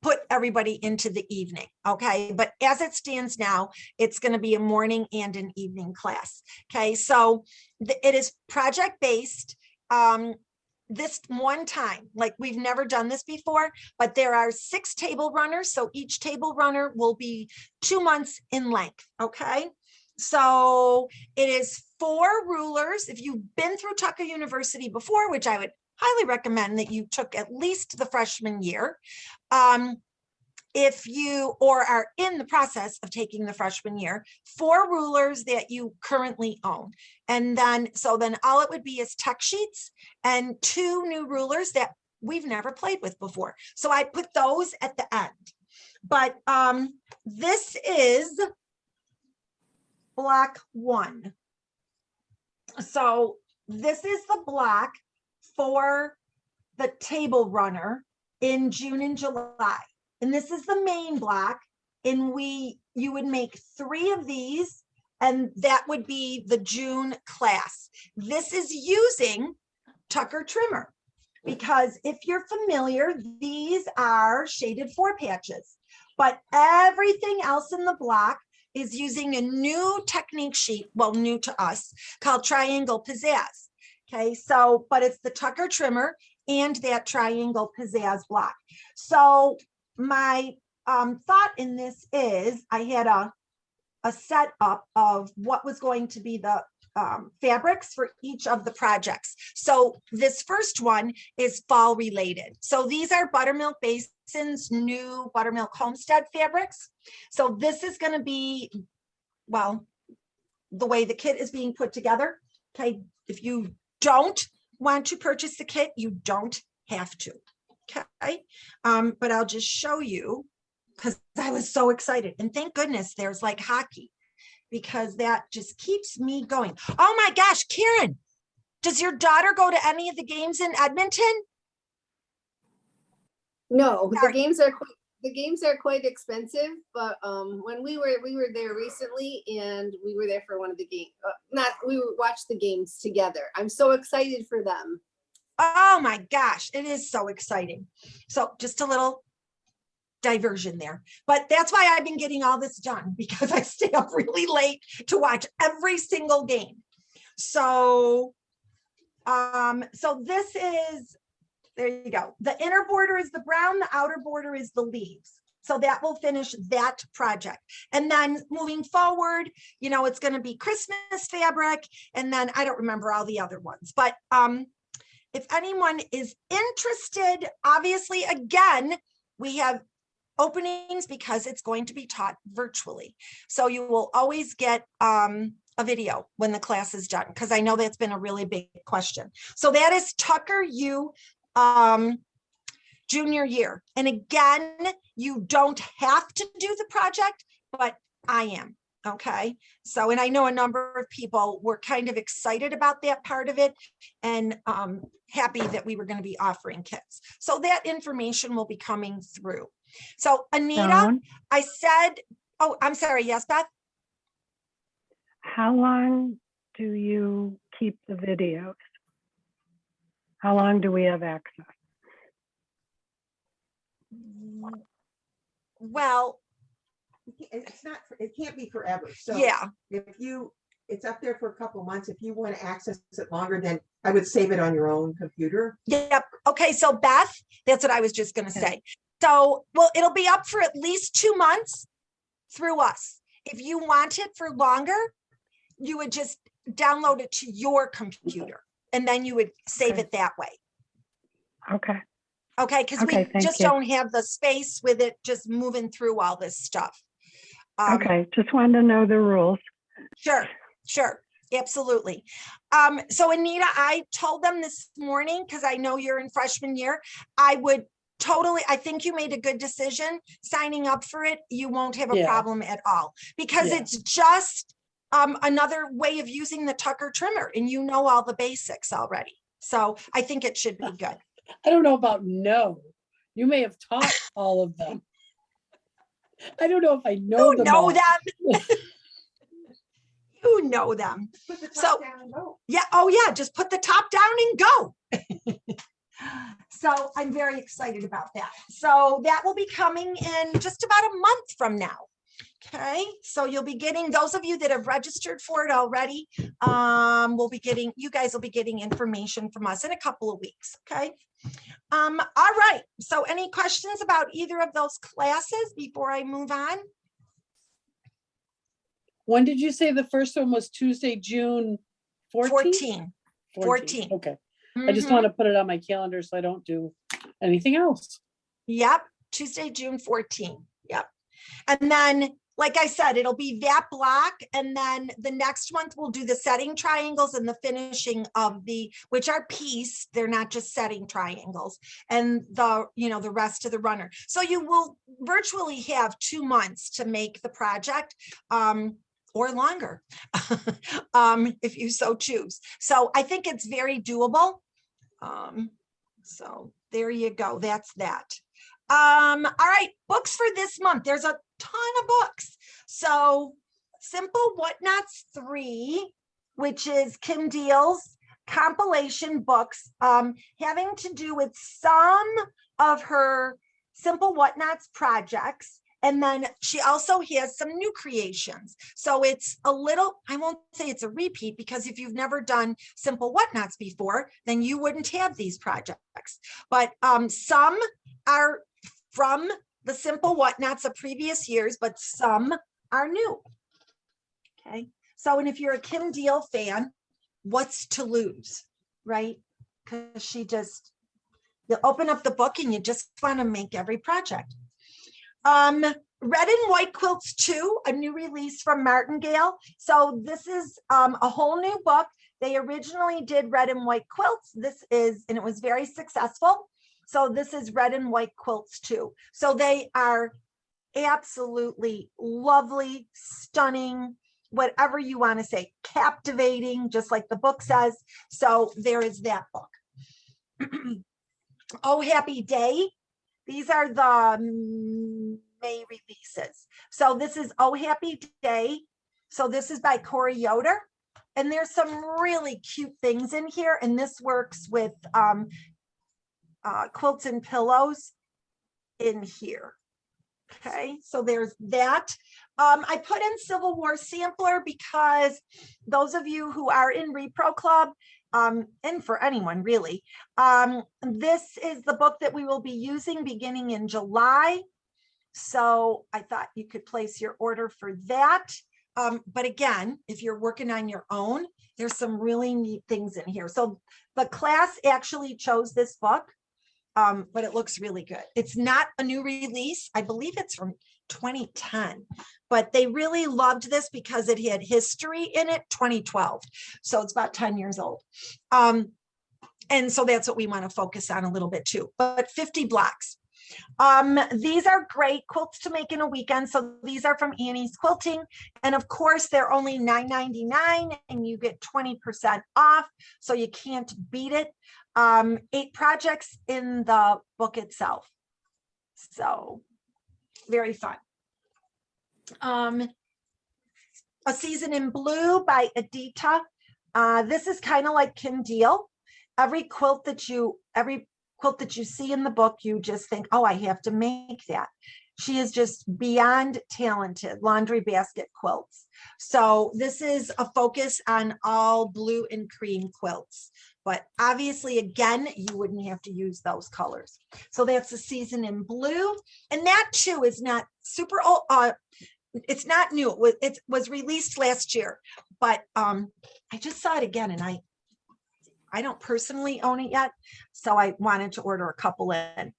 put everybody into the evening. Okay. But as it stands now, it's going to be a morning and an evening class. Okay. So it is project based. This one time, like we've never done this before, but there are 6 table runners. So each table runner will be 2 months in length. Okay. So it is 4 rulers. If you've been through Tucker University before, which I would highly recommend that you took at least the freshman year. If you or are in the process of taking the freshman year, 4 rulers that you currently own. And then, so then all it would be is tech sheets and 2 new rulers that we've never played with before. So I put those at the end. But this is block 1. So this is the block for the table runner in June and July. And this is the main block. And you would make 3 of these, and that would be the June class. This is using Tucker Trimmer, because if you're familiar, these are shaded 4 patches, but everything else in the block is using a new technique sheet, well, new to us, called Triangle Pizzazz. Okay, so, but it's the Tucker trimmer and that Triangle Pizzazz block. So my thought in this is I had a setup of what was going to be the fabrics for each of the projects. So this first one is fall related. So these are Buttermilk Basin's new Buttermilk Homestead fabrics. So this is going to be, well, the way the kit is being put together. Okay, if you don't want to purchase the kit, you don't have to. Okay, but I'll just show you because I was so excited. And thank goodness there's like hockey, because that just keeps me going. Oh my gosh, Karen, does your daughter go to any of the games in Edmonton? No, the Sorry. games are quite expensive, but when we were there recently and we were there for one of the games, watched the games together. I'm so excited for them. Oh my gosh, it is so exciting. So just a little diversion there, but that's why I've been getting all this done, because I stay up really late to watch every single game. So so this is, there you go, the inner border is the brown, the outer border is the leaves. So that will finish that project. And then moving forward, you know, it's going to be Christmas fabric, and then I don't remember all the other ones, but if anyone is interested, obviously, again, we have openings because it's going to be taught virtually. So you will always get a video when the class is done, because I know that's been a really big question. So that is Tucker U junior year. And again, you don't have to do the project, but I am. Okay. So, and I know a number of people were kind of excited about that part of it, and happy that we were going to be offering kits. So that information will be coming through. So Anita, Dawn, I said, oh, I'm sorry. Yes, Beth? how long do you keep the videos? How long do we have access? Well, It's not, it can't be forever. So yeah. if you, it's up there for a couple of months. If you want to access it longer, then I would save it on your own computer. Yep. Okay. So Beth, that's what I was just going to say. So, well, it'll be up for at least 2 months through us. If you want it for longer, you would just download it to your computer, and then you would save it that way. Okay. Okay. Because Okay, we thank just you. don't have the space with it just moving through all this stuff. Okay, just wanted to know the rules. Sure, sure, absolutely. So Anita, I told them this morning, because I know you're in freshman year, I would totally, I think you made a good decision signing up for it. You won't have a Yeah. problem at all, because Yeah. it's just another way of using the Tucker trimmer, and you know all the basics already. So I think it should be good. I don't know about no. You may have taught all of them. I don't know if I know You them know all. them. You know them. Put the top So- down and go. Yeah. Oh yeah. Just put the top down and go. So I'm very excited about that. So that will be coming in just about a month from now. Okay. So you'll be getting, those of you that have registered for it already, you guys will be getting information from us in a couple of weeks. Okay. All right. So any questions about either of those classes before I move on? When did you say the first one was Tuesday, June 14th? 14. Okay. I just Mhm. want to put it on my calendar so I don't do anything else. Yep, Tuesday, June 14. Yep. And then, like I said, it'll be that block. And then the next month we'll do the setting triangles and the finishing of which are piece. They're not just setting triangles, and the rest of the runner. So you will virtually have 2 months to make the project, or longer, if you so choose. So I think it's very doable. So there you go. That's that. All right, books for this month. There's a ton of books. So Simple Whatnots 3, which is Kim Deal's compilation books, having to do with some of her Simple Whatnots projects. And then she also has some new creations. So it's a little, I won't say it's a repeat, because if you've never done simple whatnots before, then you wouldn't have these projects. But some are from the simple whatnots of previous years, but some are new. Okay. So, and if you're a Kim Deal fan, what's to lose, right? Because she just, you open up the book and you just want to make every project. Red and White Quilts 2, a new release from Martingale. So this is a whole new book. They originally did Red and White Quilts. This is, and it was very successful. So this is Red and White Quilts 2. So they are absolutely lovely, stunning, whatever you want to say, captivating, just like the book says. So there is that book. Oh Happy Day. These are the May releases. So this is Oh Happy Day. So this is by Corey Yoder. And there's some really cute things in here. And this works with quilts and pillows in here. Okay, so there's that. I put in Civil War Sampler because those of you who are in Repro Club, and for anyone really, this is the book that we will be using beginning in July. So I thought you could place your order for that. But again, if you're working on your own, there's some really neat things in here. So the class actually chose this book. But it looks really good. It's not a new release. I believe it's from 2010, but they really loved this because it had history in it, 2012. So it's about 10 years old. And so that's what we want to focus on a little bit too, but 50 blocks. These are great quilts to make in a weekend. So these are from Annie's Quilting. And of course, they're only $9.99 and you get 20% off. So you can't beat it. 8 projects in the book itself. So very fun. A Season in Blue by Adita. This is kind of like Kim Deal. Every quilt that you see in the book, you just think, oh, I have to make that. She is just beyond talented. Laundry basket quilts. So this is a focus on all blue and cream quilts. But obviously, again, you wouldn't have to use those colors. So that's A Season in Blue. And that too is not super old. It's not new. It was released last year. But I just saw it again and I don't personally own it yet. So I wanted to order a couple in.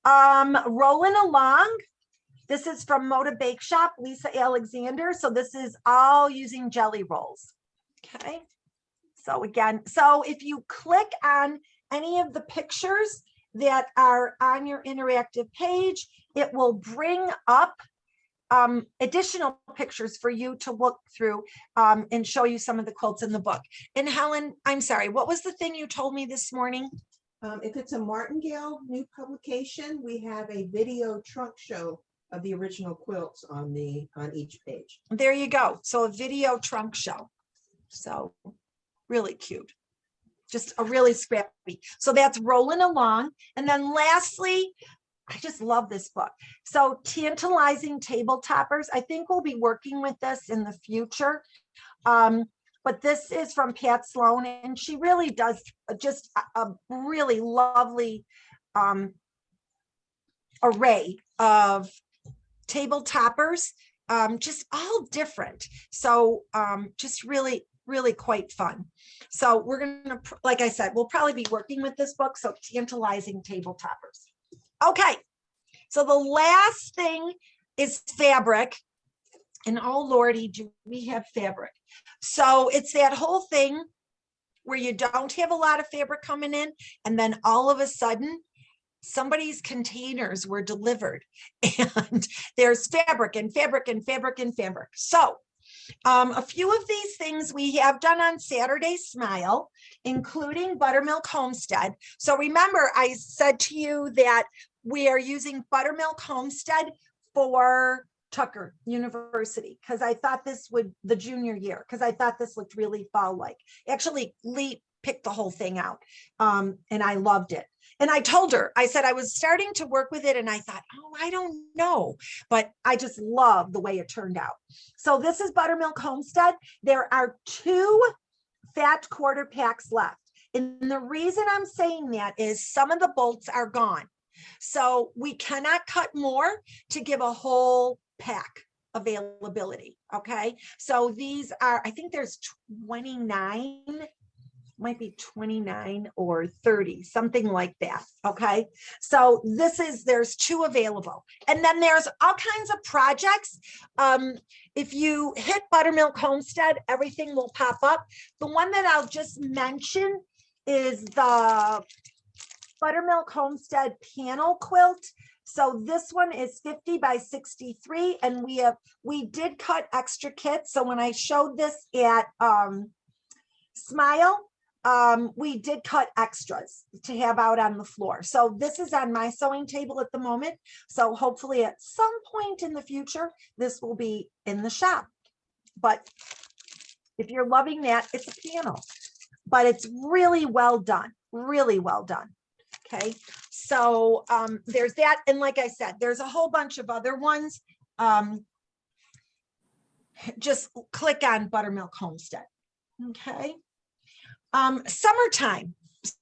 Rolling Along. This is from Moda Bake Shop, Lisa Alexander. So this is all using jelly rolls. Okay. So again, so if you click on any of the pictures that are on your interactive page, it will bring up additional pictures for you to look through and show you some of the quilts in the book. And Helen, I'm sorry, what was the thing you told me this morning? If it's a Martingale new publication, we have a video trunk show of the original quilts on each page. There you go. So a video trunk show. So really cute. Just a really scrappy. So that's Rolling Along. And then lastly, I just love this book. So Tantalizing Table Toppers. I think we'll be working with this in the future. But this is from Pat Sloan, and she really does just a really lovely array of table toppers, just all different. So just really quite fun. So we're gonna, like I said, we'll probably be working with this book. So Tantalizing Table Toppers. Okay, so the last thing is fabric. And oh Lordy, do we have fabric? So it's that whole thing where you don't have a lot of fabric coming in, and then all of a sudden somebody's containers were delivered and there's fabric and fabric and fabric and fabric. So a few of these things we have done on Saturday Smile, including Buttermilk Homestead. So remember, I said to you that we are using Buttermilk Homestead for Tucker University because I thought this would, the junior year, because I thought this looked really fall-like. Actually, Lee picked the whole thing out and I loved it. And I told her, I said, I was starting to work with it and I thought, oh, I don't know, but I just love the way it turned out. So this is Buttermilk Homestead. There are 2 fat quarter packs left. And the reason I'm saying that is some of the bolts are gone. So we cannot cut more to give a whole pack availability. Okay. So these are, I think there's 29, might be 29 or 30, something like that. Okay. So there's 2 available. And then there's all kinds of projects. If you hit Buttermilk Homestead, everything will pop up. The one that I'll just mention is the Buttermilk Homestead panel quilt. So this one is 50 by 63, and we did cut extra kits. So when I showed this at Smile, we did cut extras to have out on the floor. So this is on my sewing table at the moment. So hopefully at some point in the future, this will be in the shop. But if you're loving that, it's a panel, but it's really well done, really well done. Okay, so there's that. And like I said, there's a whole bunch of other ones. Just click on Buttermilk Homestead. Okay. Summertime.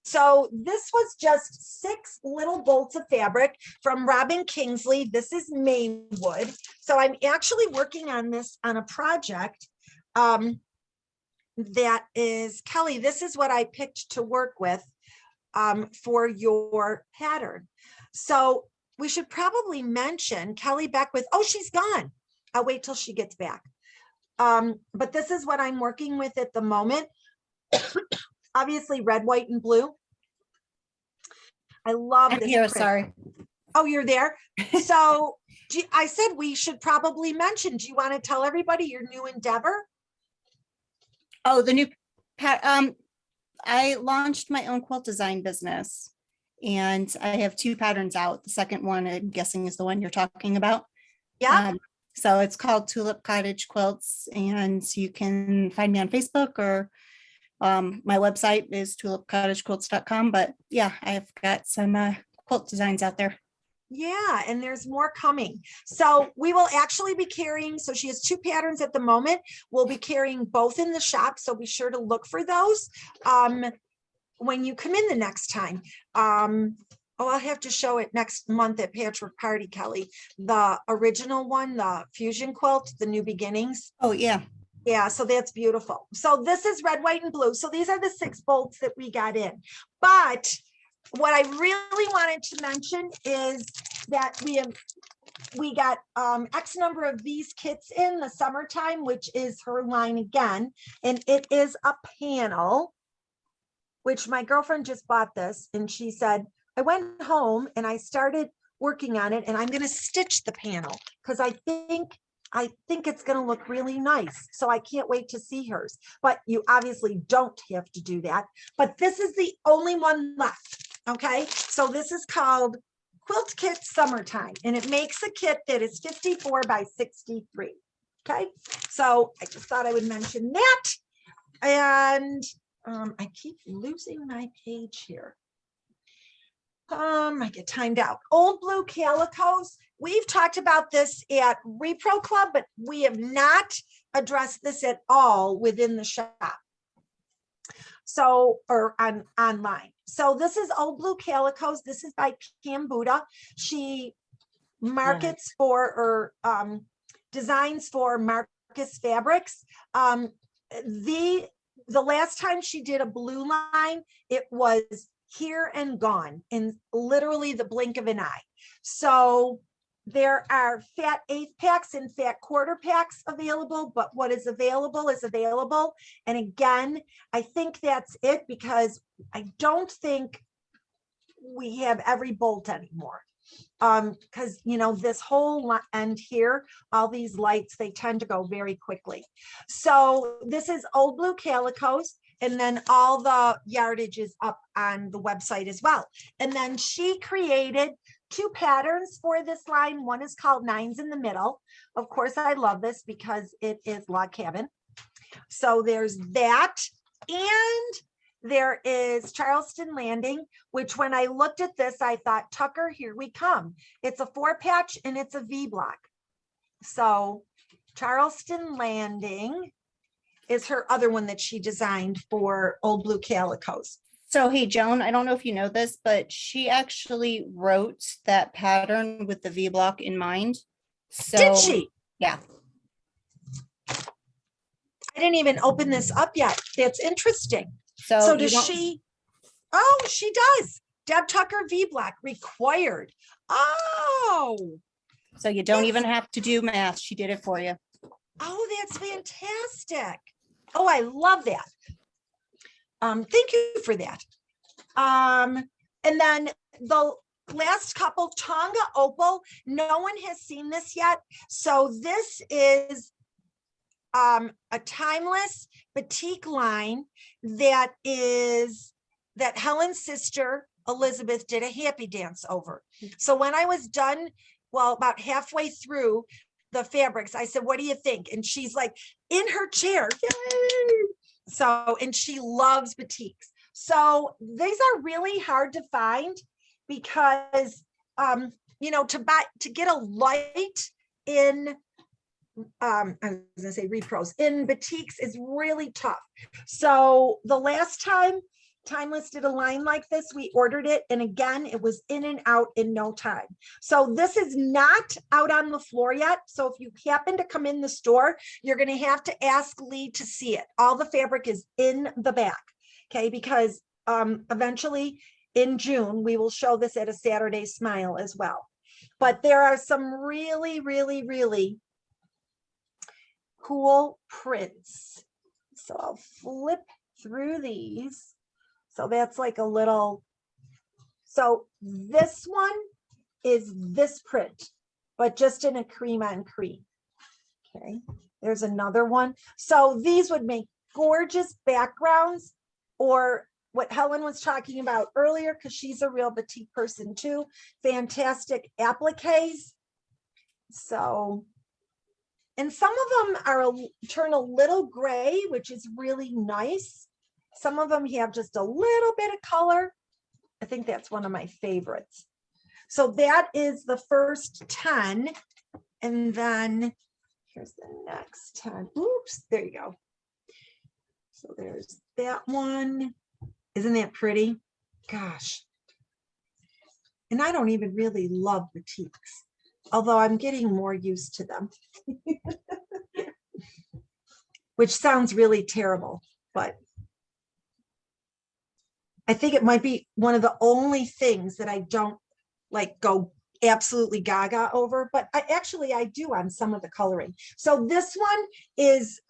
So this was just 6 little bolts of fabric from Robin Kingsley. This is Maywood. So I'm actually working on this on a project that is, Kelly, this is what I picked to work with for your pattern. So we should probably mention Kelly Beckwith. Oh, she's gone. I'll wait till she gets back. But this is what I'm working with at the moment. Obviously red, white, and blue. I love I'm this here, print. sorry. Oh, you're there. So I said we should probably mention, do you want to tell everybody your new endeavor? Oh, the new, I launched my own quilt design business and I have 2 patterns out. The second one, I'm guessing, is the one you're talking about. Yeah. So it's called Tulip Cottage Quilts, and you can find me on Facebook, or my website is tulipcottagequilts.com. But yeah, I've got some quilt designs out there. Yeah, and there's more coming. So we will actually be carrying, so she has 2 patterns at the moment. We'll be carrying both in the shop, so be sure to look for those when you come in the next time. Oh, I'll have to show it next month at Patchwork Party, Kelly. The original one, the fusion quilt, the New Beginnings. Oh, yeah. Yeah, so that's beautiful. So this is red, white, and blue. So these are the 6 bolts that we got in. But what I really wanted to mention is that we got X number of these kits in the summertime, which is her line again. And it is a panel, which my girlfriend just bought this. And she said, I went home and I started working on it, and I'm going to stitch the panel because I think it's going to look really nice. So I can't wait to see hers. But you obviously don't have to do that. But this is the only one left. Okay, so this is called Quilt Kit Summertime, and it makes a kit that is 54 by 63. Okay, so I just thought I would mention that. And I keep losing my page here. I get timed out. Old Blue Calicos. We've talked about this at Repro Club, but we have not addressed this at all within the shop. So, or online. So this is Old Blue Calicos. This is by Pam Buddha. She markets for, or designs for Marcus Fabrics. The last time she did a blue line, it was here and gone in literally the blink of an eye. So there are fat 1/8 packs and fat quarter packs available, but what is available is available. And again, I think that's it, because I don't think we have every bolt anymore. Because, you know, this whole end here, all these lights, they tend to go very quickly. So this is Old Blue Calicos. And then all the yardage is up on the website as well. And then she created 2 patterns for this line. One is called Nines in the Middle. Of course, I love this because it is log cabin. So there's that. And there is Charleston Landing, which when I looked at this, I thought, Tucker, here we come. It's a 4-patch and it's a V block. So Charleston Landing is her other one that she designed for Old Blue Calicos. So, hey, Joan, I don't know if you know this, but she actually wrote that pattern with the V block in mind. So, Did she? Yeah. I didn't even open this up yet. That's interesting. So, So you does don't- she? Oh, she does. Deb Tucker V block required. Oh, So you don't even have to do math. She did it for you. oh, that's fantastic. Oh, I love that. Thank you for that. And then the last couple, Tonga Opal, no one has seen this yet. So this is a timeless batik line that Helen's sister Elizabeth did a happy dance over. So when I was done, well, about halfway through the fabrics, I said, what do you think? And she's like in her chair. Yay! So, and she loves batiks. So these are really hard to find because, you know, to get a light in, I was gonna say repros, in batiks is really tough. So the last time Timeless did a line like this, we ordered it, and again, it was in and out in no time. So this is not out on the floor yet. So if you happen to come in the store, you're gonna have to ask Lee to see it. All the fabric is in the back, okay? Because eventually in June, we will show this at a Saturday Smile as well. But there are some really, really, really cool prints. So I'll flip through these. So that's like a little, so this one is this print, but just in a cream on cream. Okay, there's another one. So these would make gorgeous backgrounds, or what Helen was talking about earlier, because she's a real batik person too, fantastic appliques. So, and some of them are turn a little gray, which is really nice. Some of them have just a little bit of color. I think that's one of my favorites. So that is the first 10. And then here's the next 10. Oops, there you go. So there's that one. Isn't that pretty? Gosh. And I don't even really love batiks, although I'm getting more used to them. Which sounds really terrible, but I think it might be one of the only things that I don't like go absolutely gaga over, but I do on some of the coloring. So this one is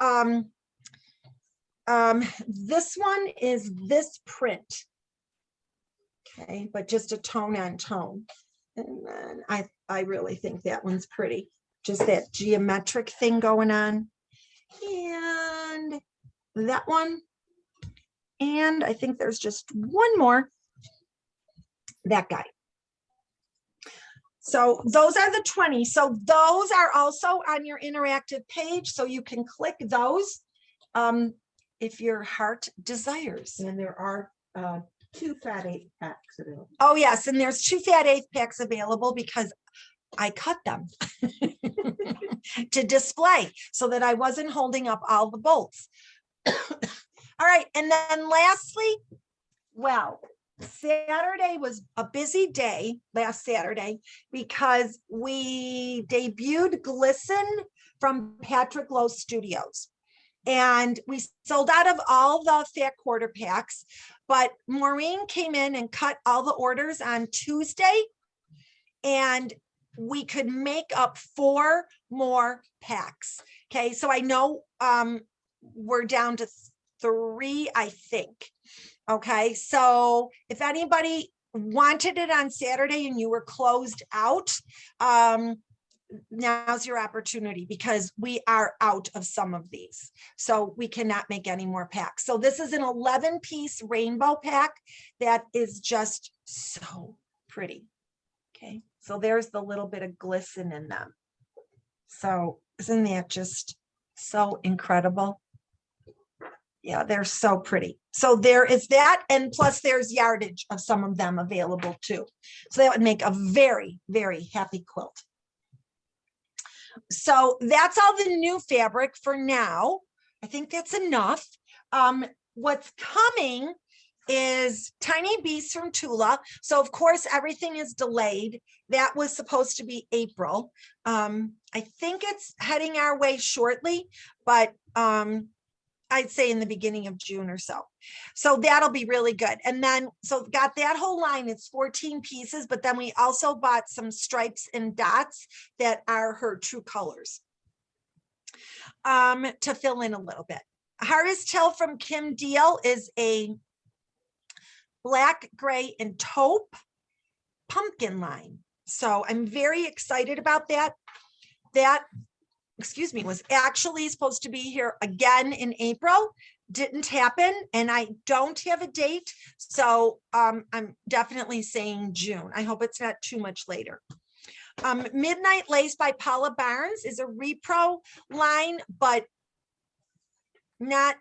this print. Okay, but just a tone on tone. And then I really think that one's pretty. Just that geometric thing going on. And that one. And I think there's just one more, that guy. So those are the 20. So those are also on your interactive page. So you can click those if your heart desires. And there are 2 fat 8 packs available. Oh yes, and there's 2 fat 8 packs available because I cut them to display so that I wasn't holding up all the bolts. All right, and then lastly, well, Saturday was a busy day last Saturday because we debuted Glisten from Patrick Lowe Studios. And we sold out of all the fat quarter packs, but Maureen came in and cut all the orders on Tuesday, and we could make up 4 more packs. Okay, so I know we're down to 3, I think. Okay, so if anybody wanted it on Saturday and you were closed out, now's your opportunity because we are out of some of these. So we cannot make any more packs. So this is an 11-piece rainbow pack that is just so pretty. Okay, so there's the little bit of glisten in them. So isn't that just so incredible? Yeah, they're so pretty. So there is that, and plus there's yardage of some of them available too. So that would make a very, very happy quilt. So that's all the new fabric for now. I think that's enough. What's coming is Tiny Beasts from Tula. So of course, everything is delayed. That was supposed to be April. I think it's heading our way shortly, but I'd say in the beginning of June or so. So that'll be really good. And then, so got that whole line, it's 14 pieces, but then we also bought some stripes and dots that are her true colors to fill in a little bit. Hardest Tale from Kim Deal is a black, gray, and taupe pumpkin line. So I'm very excited about that. That, excuse me, was actually supposed to be here again in April. Didn't happen, and I don't have a date. So I'm definitely saying June. I hope it's not too much later. Midnight Lace by Paula Barnes is a repro line, but not,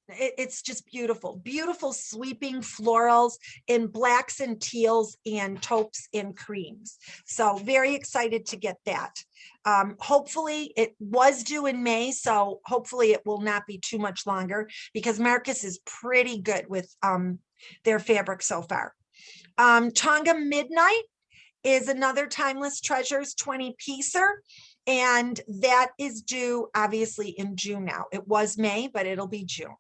it's just beautiful. Beautiful sweeping florals in blacks and teals and taupes and creams. So very excited to get that. Hopefully it was due in May, so hopefully it will not be too much longer because Marcus is pretty good with their fabric so far. Tonga Midnight is another Timeless Treasures 20-piecer. And that is due obviously in June now. It was May, but it'll be June.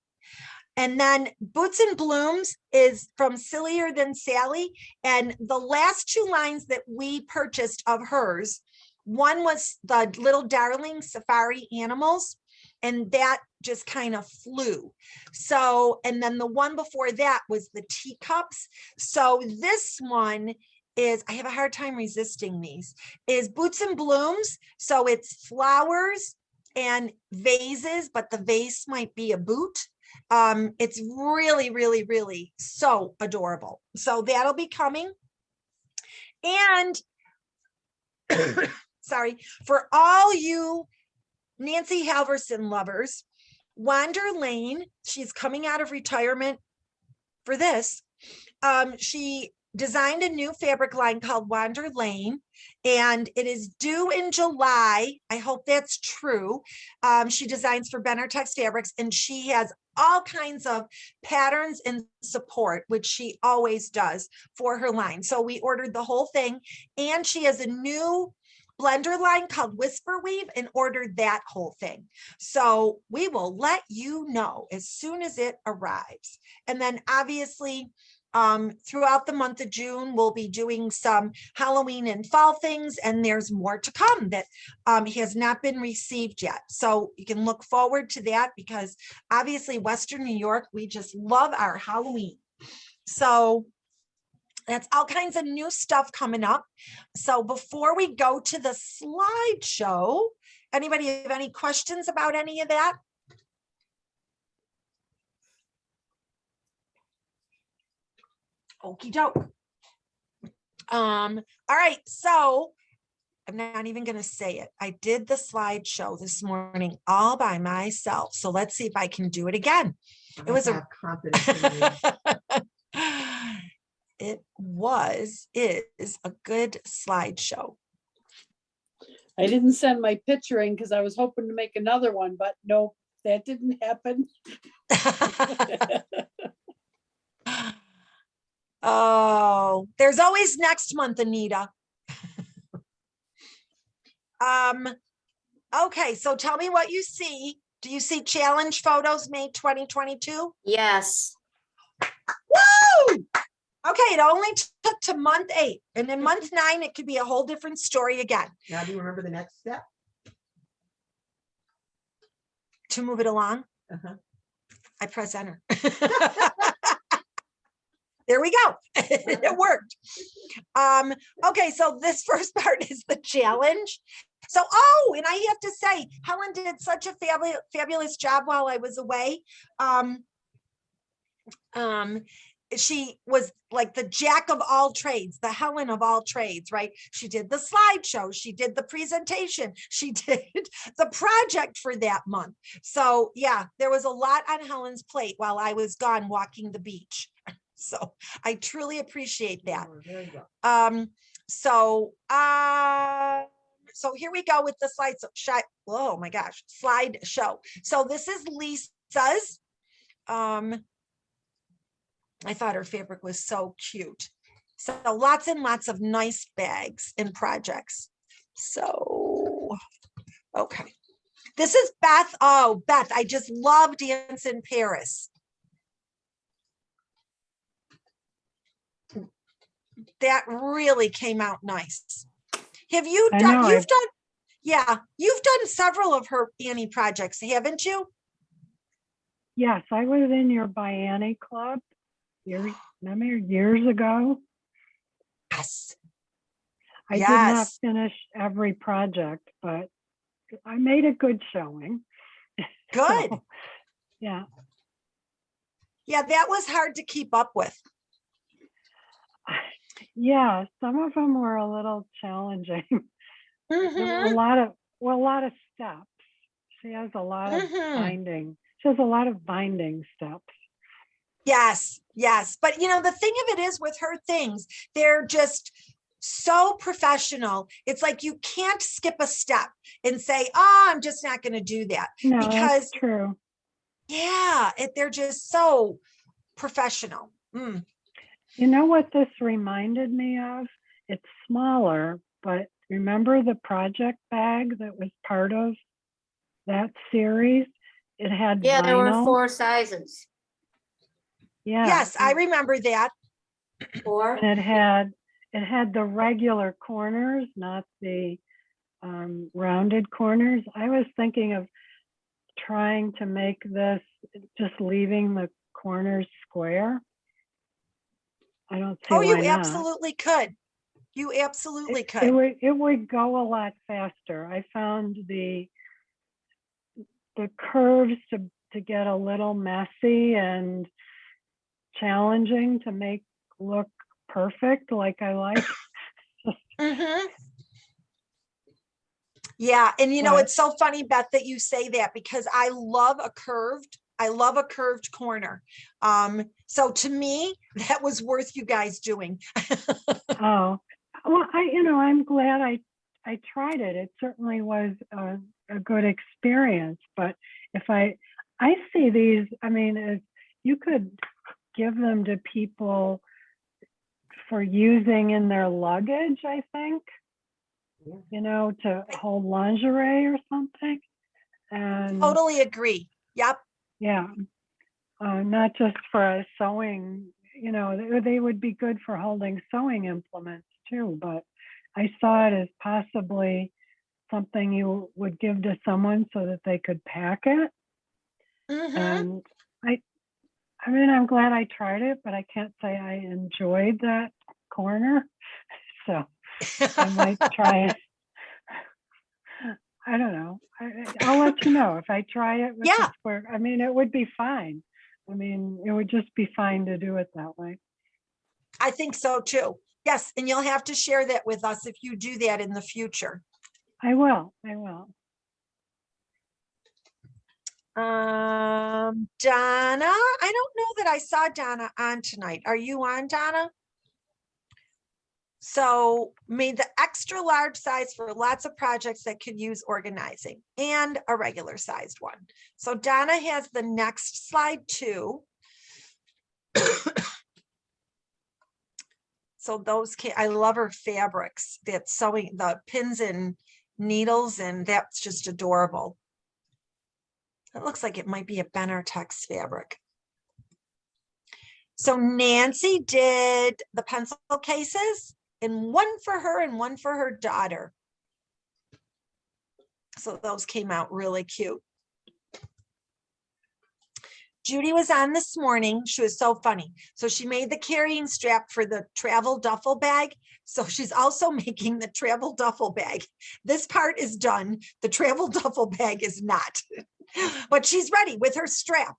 And then Boots and Blooms is from Sillier Than Sally. And the last two lines that we purchased of hers, one was the Little Darling Safari Animals, and that just kind of flew. So, and then the one before that was the teacups. So this one is, I have a hard time resisting these, is Boots and Blooms. So it's flowers and vases, but the vase might be a boot. It's really, really, really so adorable. So that'll be coming. And sorry, for all you Nancy Halverson lovers, Wander Lane, she's coming out of retirement for this. She designed a new fabric line called Wander Lane, and it is due in July. I hope that's true. She designs for Benartex Fabrics, and she has all kinds of patterns and support, which she always does for her line. So we ordered the whole thing, and she has a new blender line called Whisper Weave and ordered that whole thing. So we will let you know as soon as it arrives. And then obviously, throughout the month of June, we'll be doing some Halloween and fall things, and there's more to come that has not been received yet. So you can look forward to that because obviously Western New York, we just love our Halloween. So that's all kinds of new stuff coming up. So before we go to the slideshow, anybody have any questions about any of that? Okie doke. All right, so I'm not even going to say it. I did the slideshow this morning all by myself. So let's see if I can do it again. It was a confidence in you. is a good slideshow. I didn't send my picture in because I was hoping to make another one, but no, that didn't happen. Oh, there's always next month, Anita. Okay, so tell me what you see. Do you see challenge photos made 2022? Yes. Woo! Okay, it only took to month 8, and then month 9, it could be a whole different story again. Now, do you remember the next step? To move it along, Uh-huh. I press enter. There we go. It worked. Okay, so this first part is the challenge. So, oh, and I have to say, Helen did such a fabulous job while I was away. she was like the jack of all trades, the Helen of all trades, right? She did the slideshow, she did the presentation, she did the project for that month. So yeah, there was a lot on Helen's plate while I was gone walking the beach. So I truly appreciate that. Very good. So here we go with the slides. Oh my gosh, slide show. So this is Lisa's. I thought her fabric was so cute. So lots and lots of nice bags and projects. So, okay. This is Beth. Oh, Beth, I just love Dance in Paris. That really came out nice. Have you I done, know, you've done, yeah, you've done several of her Annie projects, haven't you? Yes, I was in your Bianni club years ago. Yes. I did not Yes. finish every project, but I made a good showing. Good. So, yeah. Yeah, that was hard to keep up with. Yeah, some of them were a little challenging. There were Mhm. a lot of steps. She has a lot of binding. She has a lot of binding steps. Yes, yes. But you know, the thing of it is with her things, they're just so professional. It's like you can't skip a step and say, oh, I'm just not going to do that. No, Because that's true. yeah, they're just so professional. Mm. You know what this reminded me of? It's smaller, but remember the project bag that was part of that series? It had Yeah, there were vinyl. 4 sizes. Yeah. Yes, I remember that. 4. And it had the regular corners, not the rounded corners. I was thinking of trying to make this just leaving the corners square. I don't see Oh, why you not. absolutely could. You absolutely It could. would go a lot faster. I found the curves to get a little messy and challenging to make look perfect like I like. Mhm. Yeah, and you know, But- it's so funny, Beth, that you say that because I love a curved corner. So to me, that was worth you guys doing. Oh, well, I'm glad I tried it. It certainly was a good experience. But if I see these, I mean, if you could give them to people for using in their luggage, I think, to hold lingerie or something. And Totally agree. Yep. yeah, not just for a sewing, they would be good for holding sewing implements too, but I saw it as possibly something you would give to someone so that they could pack it. Mhm. And I mean, I'm glad I tried it, but I can't say I enjoyed that corner. So I might try it. I don't know. I'll let you know if I try it with Yeah. the square. I mean, it would be fine. I mean, it would just be fine to do it that way. I think so too. Yes, and you'll have to share that with us if you do that in the future. I will. Donna, I don't know that I saw Donna on tonight. Are you on, Donna? So made the extra large size for lots of projects that could use organizing and a regular sized one. So Donna has the next slide too. So I love her fabrics, that sewing, the pins and needles, and that's just adorable. It looks like it might be a Benartex fabric. So Nancy did the pencil cases, and one for her and one for her daughter. So those came out really cute. Judy was on this morning. She was so funny. So she made the carrying strap for the travel duffel bag. So she's also making the travel duffel bag. This part is done. The travel duffel bag is not, but she's ready with her strap.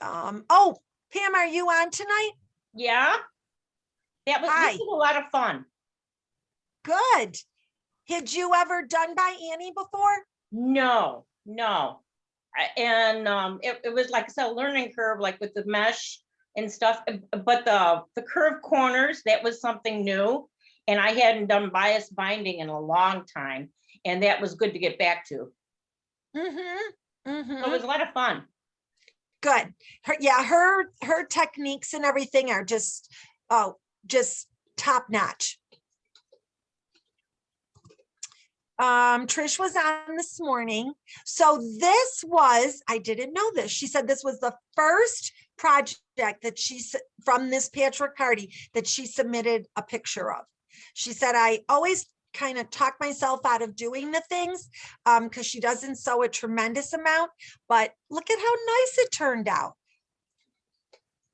Oh, Pam, are you on tonight? Yeah. That was, Hi. this was a lot of fun. Good. Had you ever done by Annie before? No, no. It was like I said, a learning curve, like with the mesh and stuff, but the curved corners, that was something new. And I hadn't done bias binding in a long time. And that was good to get back to. Mm-hmm. Mm-hmm. So it was a lot of fun. Good. Her techniques and everything are just top notch. Trish was on this morning. So this was, I didn't know this. She said this was the first project that from this patchwork party that she submitted a picture of. She said, I always kind of talk myself out of doing the things because she doesn't sew a tremendous amount, but look at how nice it turned out.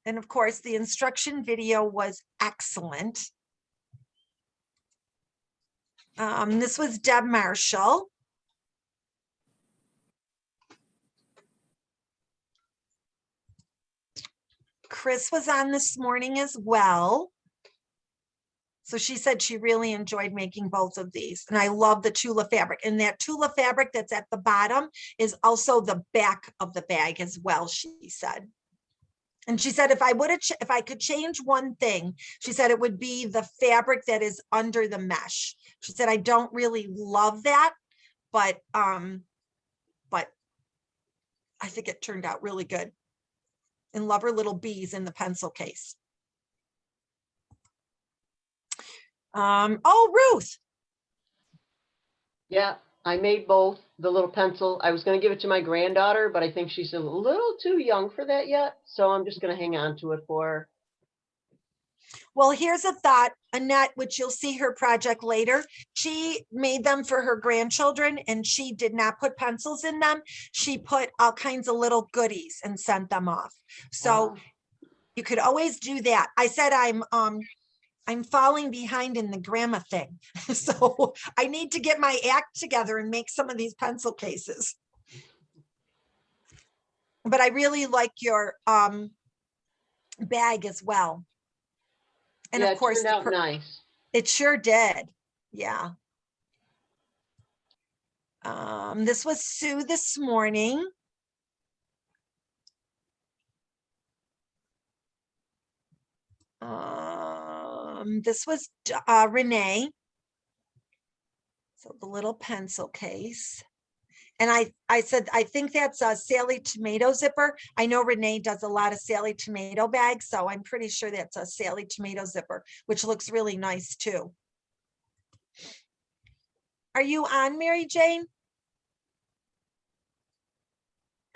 And of course, the instruction video was excellent. This was Deb Marshall. Chris was on this morning as well. So she said she really enjoyed making both of these. And I love the Tula fabric. And that Tula fabric that's at the bottom is also the back of the bag as well, she said. And she said, if I could change one thing, she said it would be the fabric that is under the mesh. She said, I don't really love that, but I think it turned out really good. And love her little bees in the pencil case. Oh, Ruth. Yeah, I made both the little pencil. I was going to give it to my granddaughter, but I think she's a little too young for that yet. So I'm just going to hang on to it for her. Well, here's a thought, Annette, which you'll see her project later. She made them for her grandchildren and she did not put pencils in them. She put all kinds of little goodies and sent them off. So you could always do that. I said, I'm falling behind in the grandma thing. So I need to get my act together and make some of these pencil cases. But I really like your bag as well. And yeah, of course, it turned out nice. It sure did. Yeah. This was Sue this morning. This was Renee. So the little pencil case. And I said, I think that's a Sally tomato zipper. I know Renee does a lot of Sally tomato bags, so I'm pretty sure that's a Sally tomato zipper, which looks really nice too. Are you on, Mary Jane?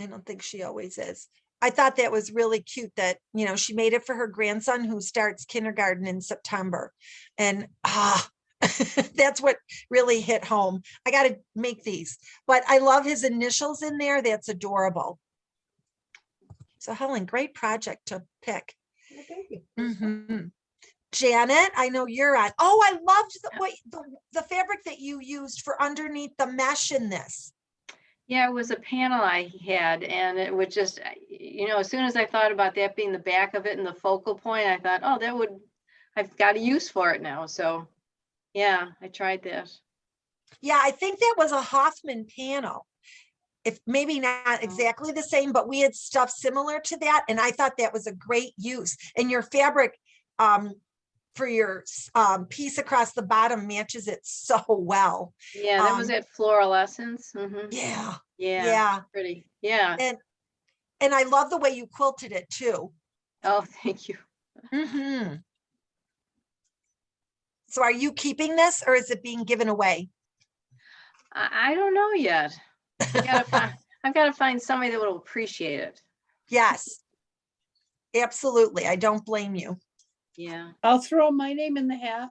I don't think she always is. I thought that was really cute that, you know, she made it for her grandson who starts kindergarten in September. And that's what really hit home. I got to make these, but I love his initials in there. That's adorable. So Helen, great project to pick. Well, thank you. Mhm. Janet, I know you're on. Oh, I loved the fabric that you used for underneath the mesh in this. Yeah, it was a panel I had, and it would just, you know, as soon as I thought about that being the back of it and the focal point, I thought, oh, I've got a use for it now. So yeah, I tried that. Yeah, I think that was a Hoffman panel. If maybe not exactly the same, but we had stuff similar to that. And I thought that was a great use. And your fabric for your piece across the bottom matches it so well. Yeah, that was at Floral Essence. Yeah. Yeah. Pretty. Yeah. And I love the way you quilted it too. Oh, thank you. So are you keeping this or is it being given away? I don't know yet. I've got to find somebody that will appreciate it. Yes, absolutely. I don't blame you. Yeah. I'll throw my name in the hat.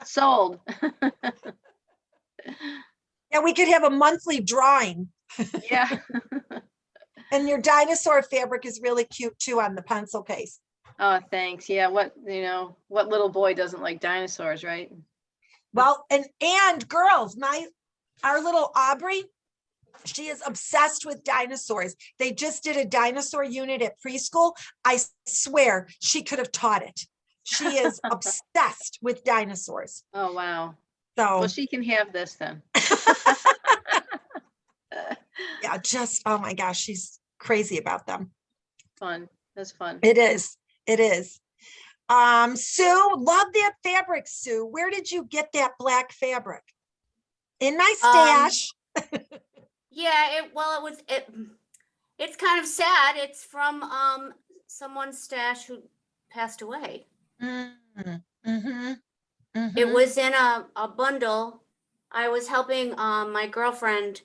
Sold. Yeah, we could have a monthly drawing. Yeah. And your dinosaur fabric is really cute too on the pencil case. Oh, thanks. Yeah. What little boy doesn't like dinosaurs, right? Well, and girls, our little Aubrey, She is obsessed with dinosaurs. They just did a dinosaur unit at preschool. I swear she could have taught it. She is obsessed with dinosaurs. Oh, wow. So Well, she can have this then. yeah, just, oh my gosh, she's crazy about them. Fun. That's fun. It is. It is. Sue, love that fabric, Sue. Where did you get that black fabric? In my stash. Yeah, it's kind of sad. It's from someone's stash who passed away. It was in a bundle. I was helping my girlfriend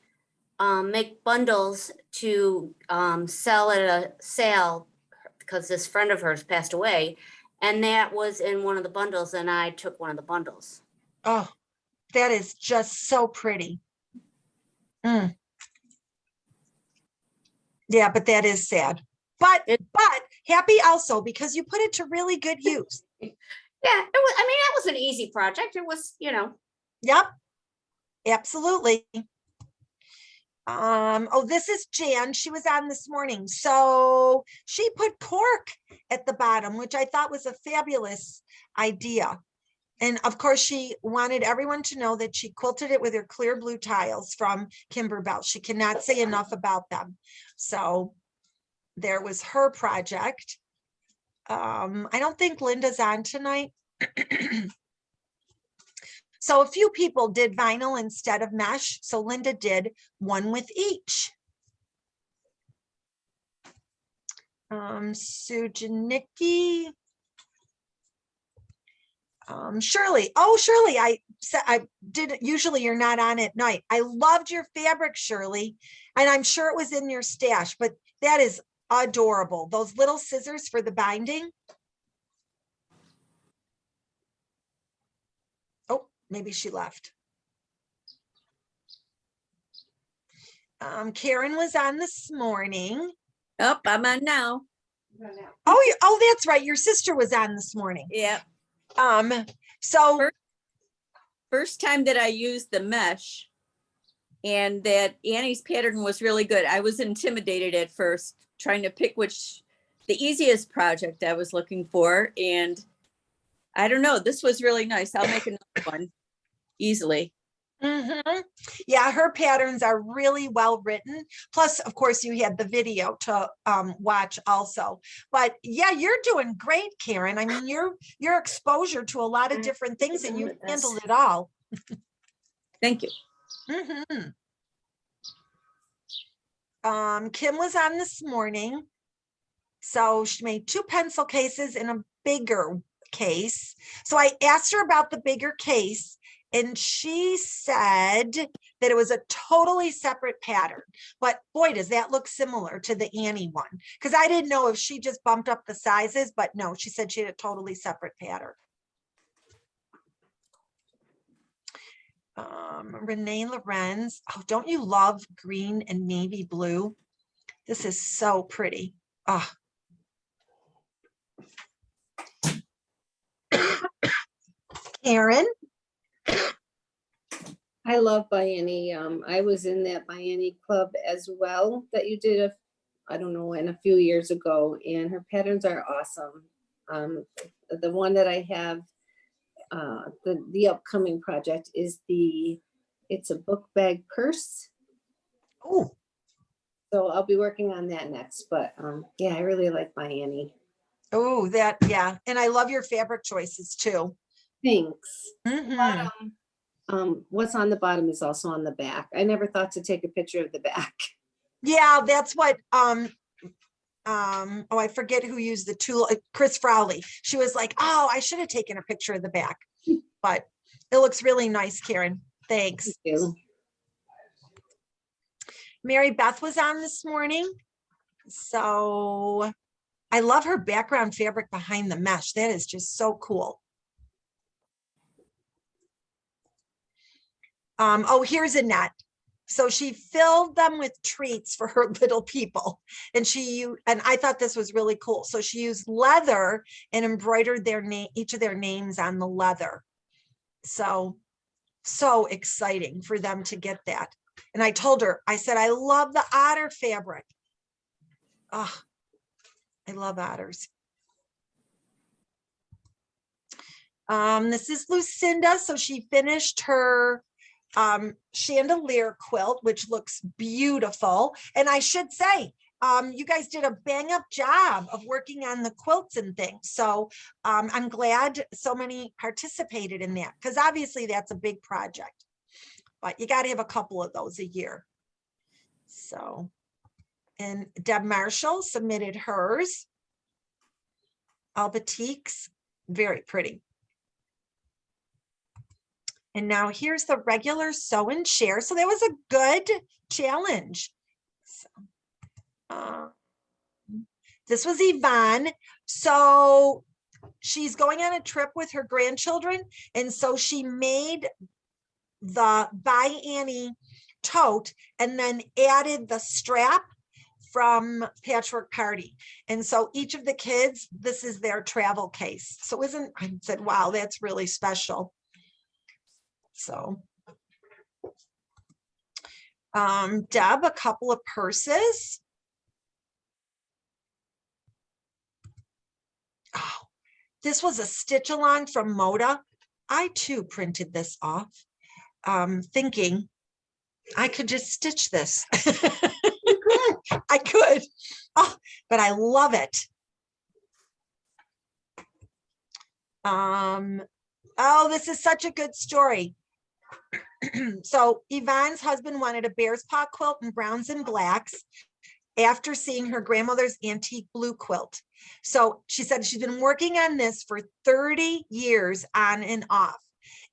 make bundles to sell at a sale because this friend of hers passed away, and that was in one of the bundles, and I took one of the bundles. Oh, that is just so pretty. Yeah, but that is sad. But happy also because you put it to really good use. Yeah, it was. I mean, that was an easy project. It was, Yep, absolutely. Oh, this is Jan. She was on this morning. So she put cork at the bottom, which I thought was a fabulous idea. And of course, she wanted everyone to know that she quilted it with her clear blue tiles from Kimberbell. She cannot say enough about them. So there was her project. I don't think Linda's on tonight. So a few people did vinyl instead of mesh. So Linda did one with each. Sue Janicki. Shirley. Oh, Shirley, I said I did. Usually you're not on at night. I loved your fabric, Shirley. And I'm sure it was in your stash, but that is adorable. Those little scissors for the binding. Oh, maybe she left. Karen was on this morning. Oh, I'm on now. Oh, that's right. Your sister was on this morning. Yeah. So first time that I used the mesh and that Annie's pattern was really good. I was intimidated at first trying to pick the easiest project I was looking for. And I don't know, this was really nice. I'll make another one easily. Yeah, her patterns are really well written. Plus, of course, you had the video to watch also. But yeah, you're doing great, Karen. I mean, your exposure to a lot of different things, and you handled it all. Thank you. Kim was on this morning. So she made 2 pencil cases and a bigger case. So I asked her about the bigger case. And she said that it was a totally separate pattern. But boy, does that look similar to the Annie one. Because I didn't know if she just bumped up the sizes, but no, she said she had a totally separate pattern. Renee Lorenz. Oh, don't you love green and navy blue? This is so pretty. Oh. Karen. I love Bianni. I was in that Bianni club as well that you did I don't know, a few years ago, and her patterns are awesome. The one that I have, the upcoming project is it's a book bag purse. Oh. So I'll be working on that next, but yeah, I really like Bianni. Oh, yeah. And I love your fabric choices too. Thanks. What's on the bottom is also on the back. I never thought to take a picture of the back. Yeah, that's what I forget who used the tool, Chris Frowley. She was like, oh, I should have taken a picture of the back, but it looks really nice, Karen. Thanks. Thank you. Mary Beth was on this morning. So I love her background fabric behind the mesh. That is just so cool. Oh, here's Annette. So she filled them with treats for her little people. And I thought this was really cool. So she used leather and embroidered each of their names on the leather. So exciting for them to get that. And I told her, I said, I love the otter fabric. Oh, I love otters. This is Lucinda. So she finished her chandelier quilt, which looks beautiful. And I should say, you guys did a bang up job of working on the quilts and things. So I'm glad so many participated in that, because obviously that's a big project, but you got to have a couple of those a year. So, and Deb Marshall submitted hers. All batiks, very pretty. And now here's the regular sew and share. So that was a good challenge. So, this was Yvonne. So she's going on a trip with her grandchildren. And so she made the By Annie tote and then added the strap from Patchwork Party. And so each of the kids, this is their travel case. So I said, wow, that's really special. So Deb, a couple of purses. Oh, this was a stitch along from Moda. I too printed this off, thinking I could just stitch this. I could, oh, but I love it. Oh, this is such a good story. So Yvonne's husband wanted a bear's paw quilt in browns and blacks after seeing her grandmother's antique blue quilt. So she said she's been working on this for 30 years on and off.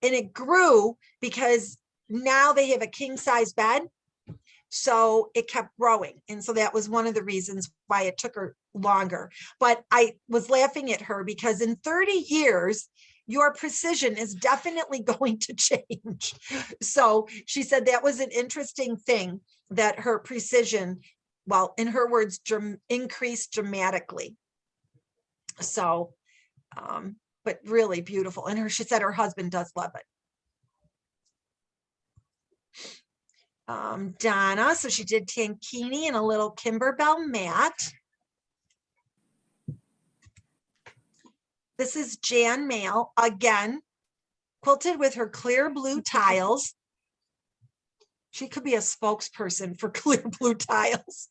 And it grew because now they have a king size bed. So it kept growing. And so that was one of the reasons why it took her longer. But I was laughing at her because in 30 years, your precision is definitely going to change. So she said that was an interesting thing, that her precision, well, in her words, increased dramatically. So, but really beautiful. And she said her husband does love it. Donna, so she did tankini and a little Kimberbell mat. This is Jan Mail, again, quilted with her clear blue tiles. She could be a spokesperson for clear blue tiles.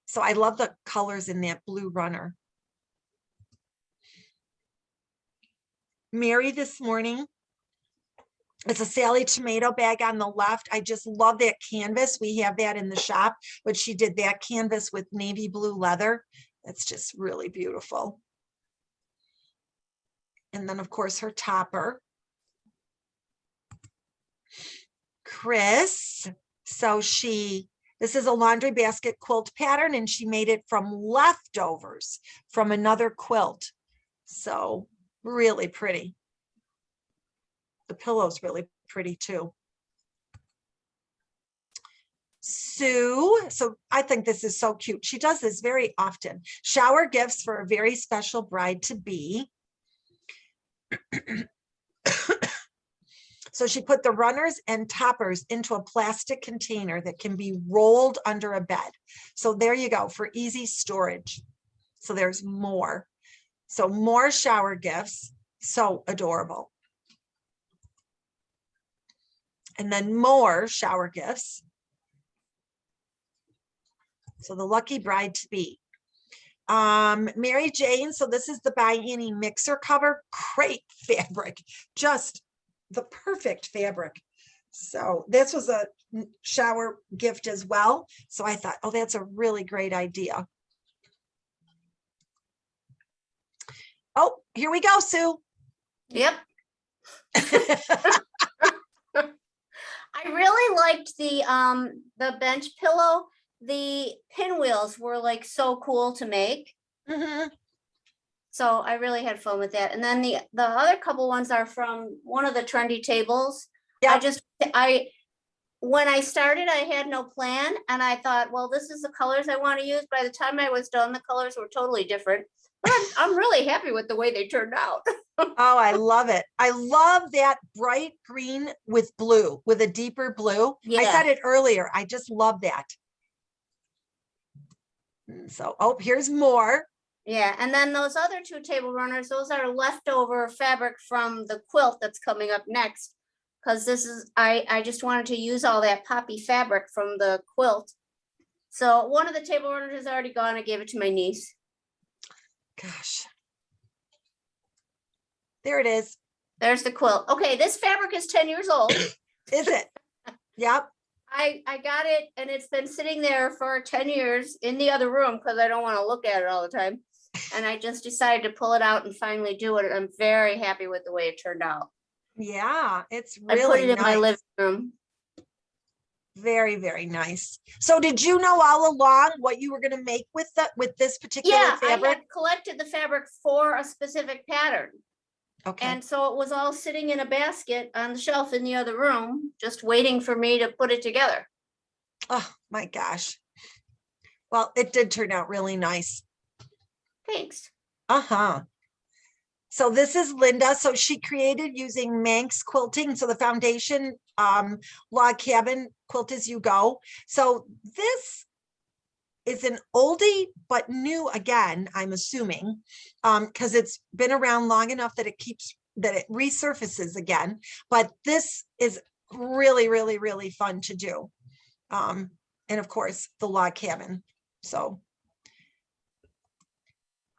So I love the colors in that blue runner. Mary this morning. It's a Sally tomato bag on the left. I just love that canvas. We have that in the shop, but she did that canvas with navy blue leather. It's just really beautiful. And then of course her topper. Chris, so this is a laundry basket quilt pattern and she made it from leftovers from another quilt. So really pretty. The pillow's really pretty too. Sue, so I think this is so cute. She does this very often. Shower gifts for a very special bride to be. So she put the runners and toppers into a plastic container that can be rolled under a bed. So there you go for easy storage. So there's more. So more shower gifts. So adorable. And then more shower gifts. So the lucky bride to be. Mary Jane, so this is the By Annie mixer cover. Great fabric, just the perfect fabric. So this was a shower gift as well. So I thought, oh, that's a really great idea. Oh, here we go, Sue. Yep. I really liked the bench pillow. The pinwheels were like so cool to make. Mm-hmm. So I really had fun with that. And then the other couple ones are from one of the trendy tables. Yeah. When I started, I had no plan and I thought, well, this is the colors I want to use. By the time I was done, the colors were totally different. But I'm really happy with the way they turned out. Oh, I love it. I love that bright green with blue, with a deeper blue. I Yeah. said it earlier. I just love that. So, oh, here's more. Yeah, and then those other two table runners, those are leftover fabric from the quilt that's coming up next. Because this is, I just wanted to use all that poppy fabric from the quilt. So one of the table runners is already gone. I gave it to my niece. Gosh. There it is. There's the quilt. Okay, this fabric is 10 years old. Is it? Yep. I got it and it's been sitting there for 10 years in the other room because I don't want to look at it all the time. And I just decided to pull it out and finally do it. I'm very happy with the way it turned out. Yeah, it's I really put it in my nice. living room. Very, very nice. So did you know all along what you were going to make with this particular Yeah, I fabric? had collected the fabric for a specific pattern. Okay. And so it was all sitting in a basket on the shelf in the other room, just waiting for me to put it together. Oh my gosh. Well, it did turn out really nice. Thanks. Uh-huh. So this is Linda. So she created using Manx quilting. So the foundation log cabin quilt as you go. So this is an oldie but new again, I'm assuming, because it's been around long enough that it resurfaces again. But this is really, really, really fun to do. And of course, the log cabin. So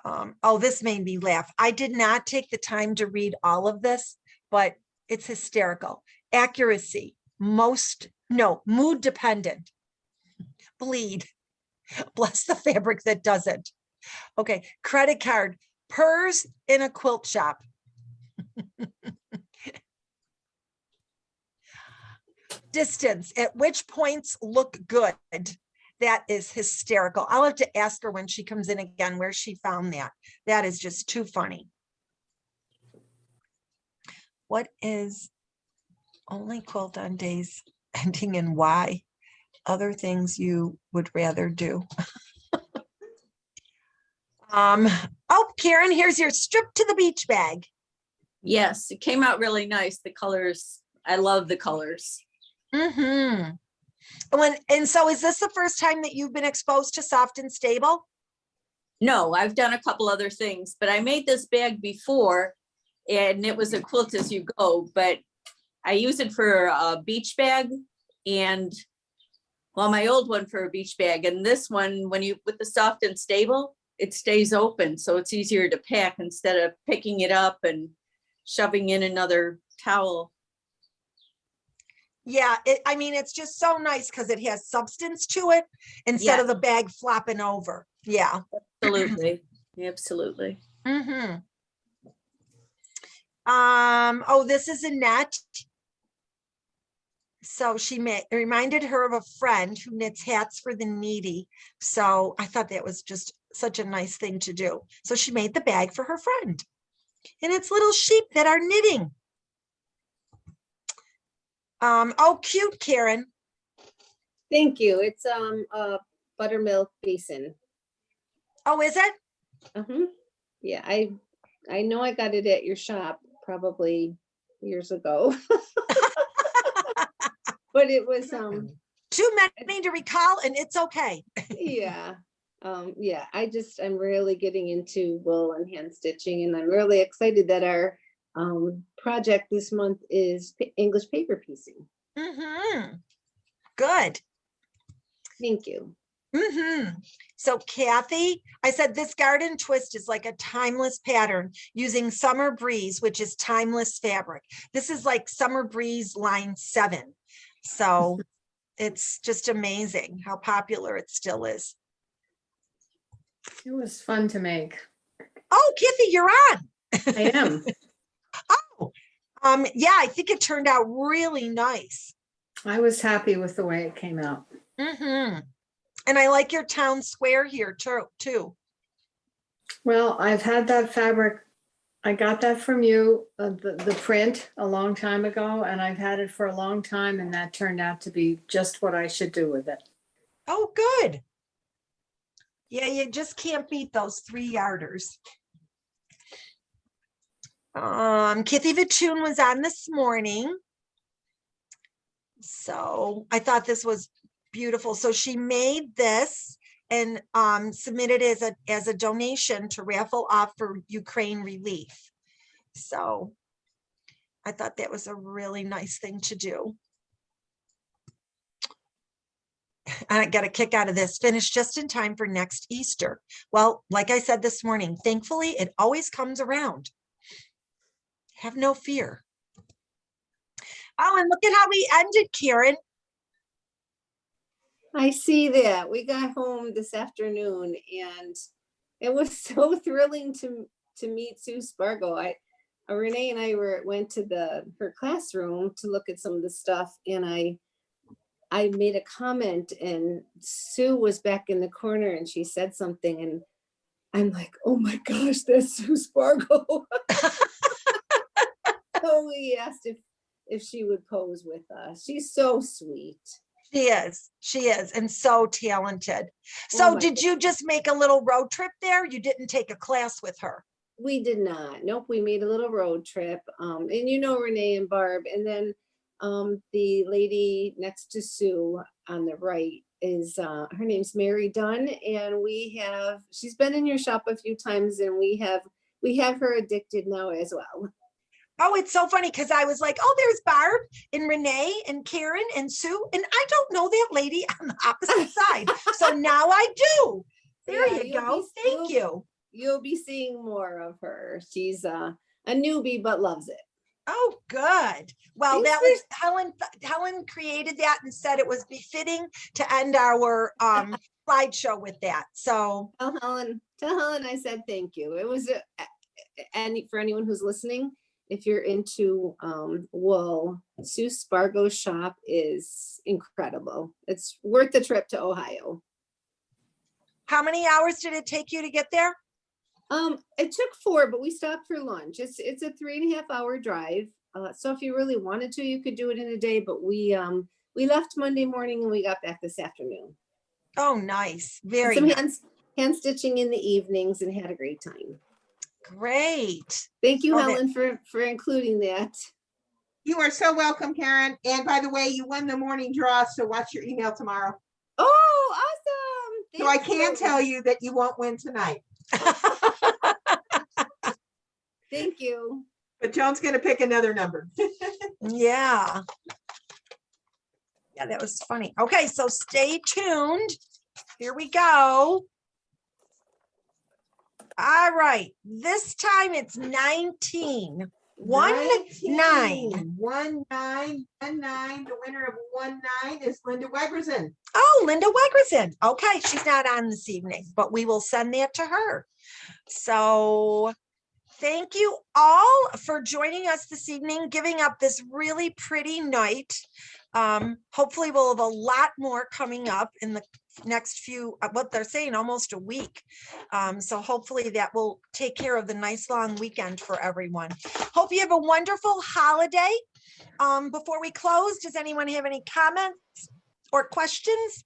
oh, this made me laugh. I did not take the time to read all of this, but it's hysterical. Accuracy, mood dependent, bleed, bless the fabric that doesn't. Okay, credit card, purrs in a quilt shop. Distance, at which points look good. That is hysterical. I'll have to ask her when she comes in again where she found that. That is just too funny. What is only quilt on days ending in Y? Other things you would rather do. Oh, Karen, here's your strip to the beach bag. Yes, it came out really nice. The colors, I love the colors. Mm-hmm. And so is this the first time that you've been exposed to Soft and Stable? No, I've done a couple other things, but I made this bag before and it was a quilt as you go, but I use it for a beach bag and well, my old one for a beach bag. And this one, when you with the Soft and Stable, it stays open. So it's easier to pack instead of picking it up and shoving in another towel. Yeah, I mean, it's just so nice because it has substance to it instead of the bag flopping over. Yeah. Absolutely. Absolutely. Mm-hmm. Oh, this is Annette. So she reminded her of a friend who knits hats for the needy. So I thought that was just such a nice thing to do. So she made the bag for her friend. And it's little sheep that are knitting. Oh, cute, Karen. Thank you. It's a buttermilk basin. Oh, is it? Yeah, I know I got it at your shop probably years ago. But it was too many to recall, and it's okay. yeah. Yeah, I'm really getting into wool and hand stitching, and I'm really excited that our project this month is English paper piecing. Mm-hmm. Good. Thank you. Mm-hmm. So Kathy, I said this garden twist is like a timeless pattern using Summer Breeze, which is timeless fabric. This is like Summer Breeze line 7. So it's just amazing how popular it still is. It was fun to make. Oh, Kathy, you're on. I am. Yeah, I think it turned out really nice. I was happy with the way it came out. Mm-hmm. And I like your town square here too. Well, I've had that fabric. I got that from you, the print a long time ago, and I've had it for a long time, and that turned out to be just what I should do with it. Oh, good. Yeah, you just can't beat those 3-yarders. Kathy Vitoon was on this morning. So I thought this was beautiful. So she made this and submitted as a donation to raffle off for Ukraine relief. So I thought that was a really nice thing to do. I got a kick out of this. Finished just in time for next Easter. Well, like I said this morning, thankfully it always comes around. Have no fear. Oh, and look at how we ended, Karen. I see that. We got home this afternoon and it was so thrilling to meet Sue Spargo. Renee and I went to her classroom to look at some of the stuff, and I made a comment, and Sue was back in the corner and she said something, and I'm like, oh my gosh, that's Sue Spargo. So we asked if she would pose with us. She's so sweet. She is, and so talented. So did you just make a little road trip there? You didn't take a class with her? We did not. Nope, we made a little road trip. And you know Renee and Barb, and then the lady next to Sue on the right is her name's Mary Dunn, and she's been in your shop a few times, and we have her addicted now as well. Oh, it's so funny because I was like, oh, there's Barb and Renee and Karen and Sue, and I don't know that lady on the opposite side. So now I do. There you go. Thank you. You'll be seeing more of her. She's a newbie, but loves it. Oh, good. Well, that was Helen created that and said it was befitting to end our slideshow with that. So tell Helen I said thank you. It was and for anyone who's listening, if you're into wool, Sue Spargo's shop is incredible. It's worth the trip to Ohio. How many hours did it take you to get there? It took 4, but we stopped for lunch. It's a 3.5 hour drive. So if you really wanted to, you could do it in a day, but we left Monday morning and we got back this afternoon. Oh, nice. Very some nice. hand stitching in the evenings and had a great time. Great. Thank you, Helen, for including that. You are so welcome, Karen. And by the way, you won the morning draw, so watch your email tomorrow. Oh, awesome. So I can tell you that you won't win tonight. Thank you. But Joan's going to pick another number. Yeah. Yeah, that was funny. Okay, so stay tuned. Here we go. All right. This time it's 19. 19. 19. The winner of 19 is Linda Wegerson. Oh, Linda Wegerson. Okay, she's not on this evening, but we will send that to her. So thank you all for joining us this evening, giving up this really pretty night. Hopefully we'll have a lot more coming up in the next few, what they're saying, almost a week. So hopefully that will take care of the nice long weekend for everyone. Hope you have a wonderful holiday. Before we close, does anyone have any comments or questions?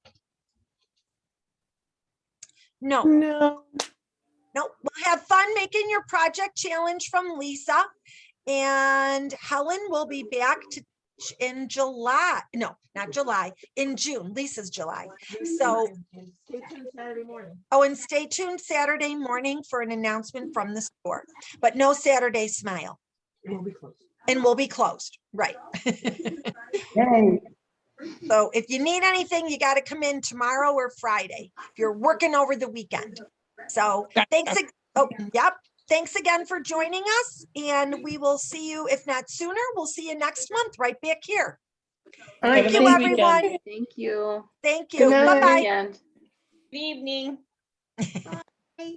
No. No. Nope. We'll have fun making your project challenge from Lisa, and Helen will be back in July. No, not July, in June. Lisa's July. So stay tuned Saturday morning. Oh, and stay tuned Saturday morning for an announcement from the store, but no Saturday Smile. We'll be closed. And we'll be closed. Right. Yay. So if you need anything, you got to come in tomorrow or Friday if you're working over the weekend. So thanks. Oh, yep. Thanks again for joining us, and we will see you, if not sooner, we'll see you next month right back here. Thank you, everyone. Thank you. Thank you. Bye-bye. Good evening. Bye.